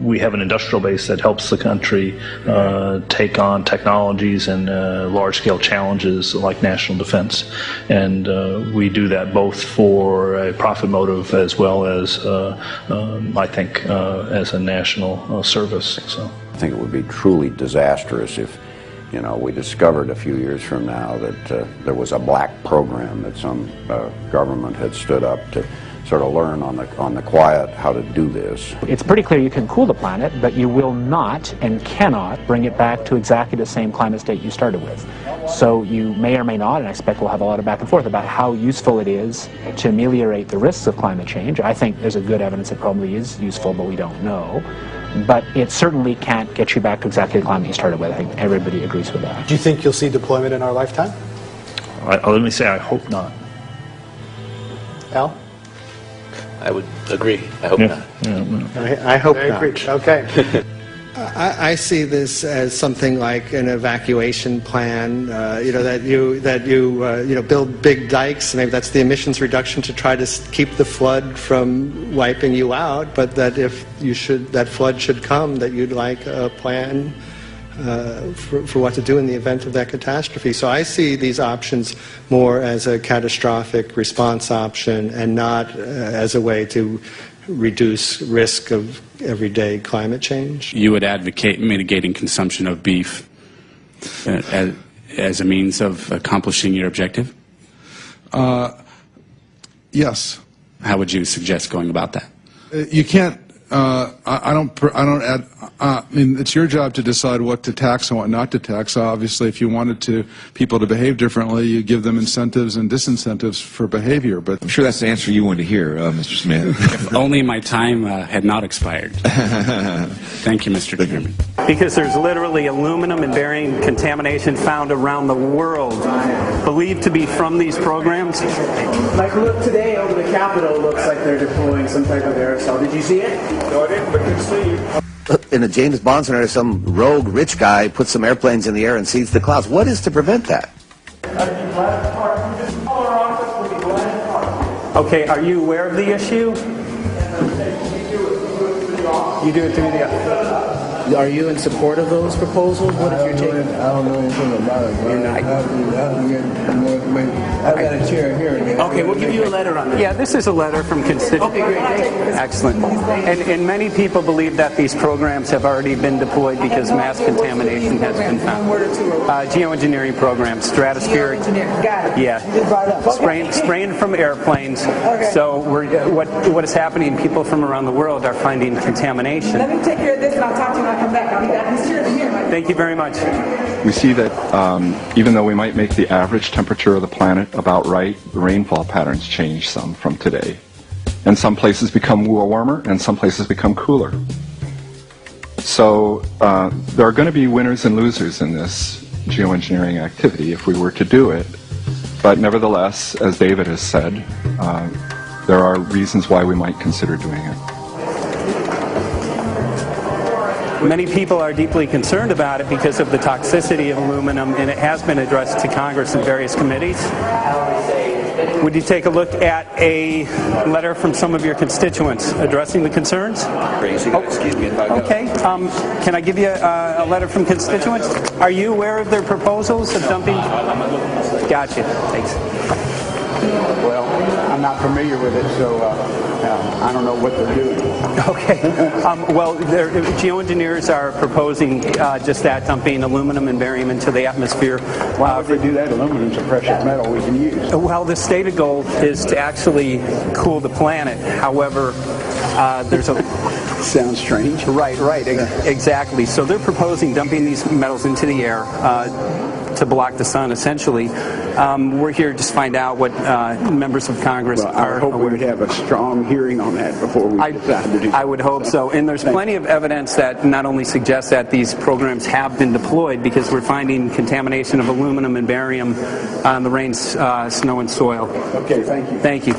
we have an industrial base that helps the country take on technologies and large-scale challenges like national defense. And we do that both for a profit motive as well as, I think, as a national service. So I think it would be truly disastrous if you know, we discovered a few years from now that there was a black program that some government had stood up to sort of learn on the quiet how to do this. It's pretty clear you can cool the planet, but you will not and cannot bring it back to exactly the same climate state you started with. So you may or may not, and I expect we'll have a lot of back and forth about how useful it is to ameliorate the risks of climate change. I think there's a good evidence it probably is useful, but we don't know. But it certainly can't get you back to exactly the climate you started with. I think everybody agrees with that. Do you think you'll see deployment in our lifetime? Let me say I hope not. Al? I would agree. I hope not. I hope not. Okay. I see this as something like an evacuation plan. That you build big dikes. Maybe that's the emissions reduction to try to keep the flood from wiping you out. But that if that flood should come, that you'd like a plan for what to do in the event of that catastrophe. So I see these options more as a catastrophic response option and not as a way to reduce risk of everyday climate change. You would advocate mitigating consumption of beef as a means of accomplishing your objective? Yes. How would you suggest going about that? You can't. I mean, it's your job to decide what to tax and what not to tax. Obviously, if you wanted people to behave differently, you give them incentives and disincentives for behavior. But I'm sure that's the answer you want to hear, Mr. Smith. If only my time had not expired. Thank you, Mr. Chairman. Because there's literally aluminum and barium contamination found around the world, believed to be from these programs. Like, look, today over the Capitol, looks like they're deploying some type of aerosol. Did you see it? No, I didn't, but you see. In a James Bond scenario, some rogue rich guy puts some airplanes in the air and seeds the clouds. What is to prevent that? Okay, are you aware of the issue? You do it through the... Are you in support of those proposals? What if you're taking... I don't know anything about it. You're not. I have to get more information. I've got a chair here. Okay, we'll give you a letter on that. Yeah, this is a letter from constituents. Okay, great. Thank you. Excellent. And many people believe that these programs have already been deployed because mass contamination has been found. Geoengineering programs, stratospheric. Got it. Yeah. You just brought it up. Spraying from airplanes. Okay. So what is happening? People from around the world are finding contamination. Let me take care of this and I'll talk to you when I come back. I'll be back. He's here. Thank you very much. We see that even though we might make the average temperature of the planet about right, the rainfall patterns change some from today. And some places become warmer and some places become cooler. So there are going to be winners and losers in this geoengineering activity if we were to do it. But nevertheless, as David has said, there are reasons why we might consider doing it. Many people are deeply concerned about it because of the toxicity of aluminum, and it has been addressed to Congress in various committees. Would you take a look at a letter from some of your constituents addressing the concerns? Excuse me if I go. Okay. Can I give you a letter from constituents? Are you aware of their proposals of dumping? Gotcha. Thanks. Well, I'm not familiar with it, so I don't know what they're doing. Okay. Well, geoengineers are proposing just that, dumping aluminum and barium into the atmosphere. Why would they do that? Aluminum's a precious metal we can use. Well, the stated goal is to actually cool the planet. However, there's a... Sounds strange. Right, exactly. So they're proposing dumping these metals into the air to block the sun, essentially. We're here to just find out what members of Congress are. I hope we'd have a strong hearing on that before we decide to do that. I would hope so. And there's plenty of evidence that not only suggests that these programs have been deployed, because we're finding contamination of aluminum and barium on the rain, snow, and soil. Okay, thank you. Thank you.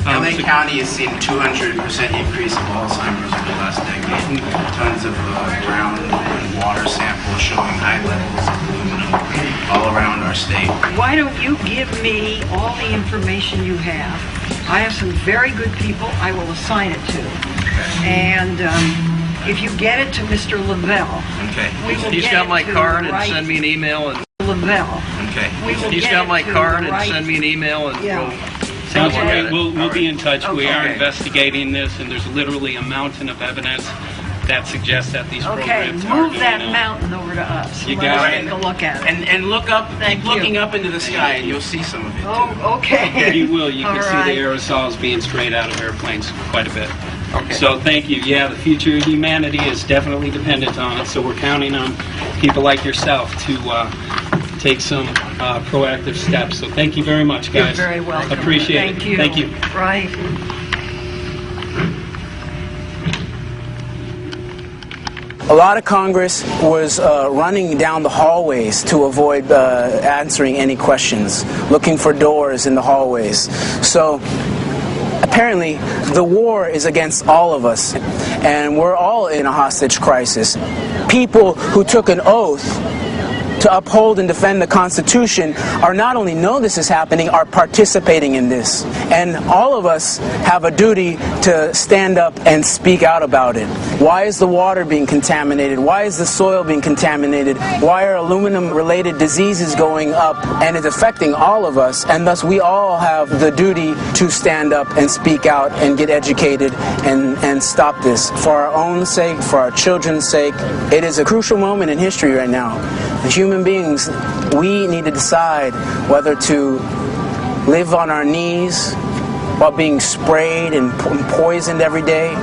LA County has seen a 200% increase of Alzheimer's over the last decade. Tons of ground and water samples showing high levels of aluminum all around our state. Why don't you give me all the information you have? I have some very good people I will assign it to. And if you get it to Mr. Lavelle, He's got my card and send me an email. And Lavelle. Okay. He's got my card and send me an email and We'll be in touch. We are investigating this, and there's literally a mountain of evidence. that suggests that these Okay, programs move are that going on. mountain over to us. You Let got us it. take a look at it. And look up, Thank keep looking you. up into the sky, and you'll see some of it. Oh, okay. You will. You can All see right. the aerosols being sprayed out of airplanes quite a bit. Okay. So thank you. Yeah, the future of humanity is definitely dependent on it. So we're counting on people like yourself to take some proactive steps. So thank you very much, guys. You're very welcome. Appreciate it. Thank you. Thank you. Right. A lot of Congress was running down the hallways to avoid answering any questions, looking for doors in the hallways. So apparently the war is against all of us, and we're all in a hostage crisis. People who took an oath to uphold and defend the Constitution are not only know this is happening, are participating in this. And all of us have a duty to stand up and speak out about it. Why is the water being contaminated? Why is the soil being contaminated? Why are aluminum-related diseases going up? And it's affecting all of us, and thus we all have the duty to stand up and speak out and get educated and stop this. For our own sake, for our children's sake, it is a crucial moment in history right now. As human beings, we need to decide whether to live on our knees while being sprayed and poisoned every day,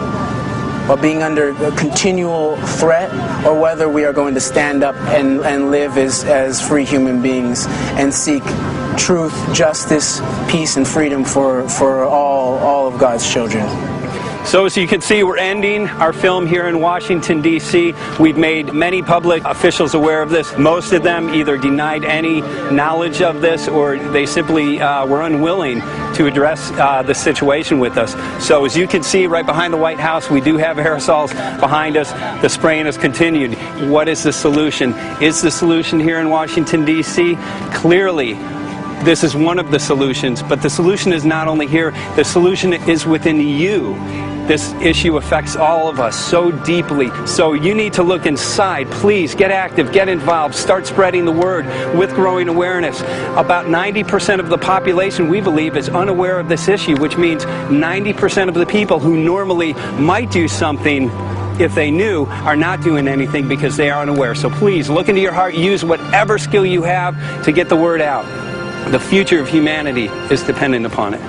while being under a continual threat, or whether we are going to stand up and live as free human beings and seek truth, justice, peace, and freedom for all of God's children. So as you can see, we're ending our film here in Washington, D.C. We've made many public officials aware of this. Most of them either denied any knowledge of this, or they simply were unwilling to address the situation with us. So as you can see right behind the White House, we do have aerosols behind us. The spraying has continued. What is the solution? Is the solution here in Washington, D.C.? Clearly, this is one of the solutions, but the solution is not only here, the solution is within you. This issue affects all of us so deeply. So you need to look inside. Please get active, get involved, start spreading the word with growing awareness. About 90% of the population, we believe, is unaware of this issue, which means 90% of the people who normally might do something if they knew are not doing anything because they are unaware. So please look into your heart, use whatever skill you have to get the word out. The future of humanity is dependent upon it.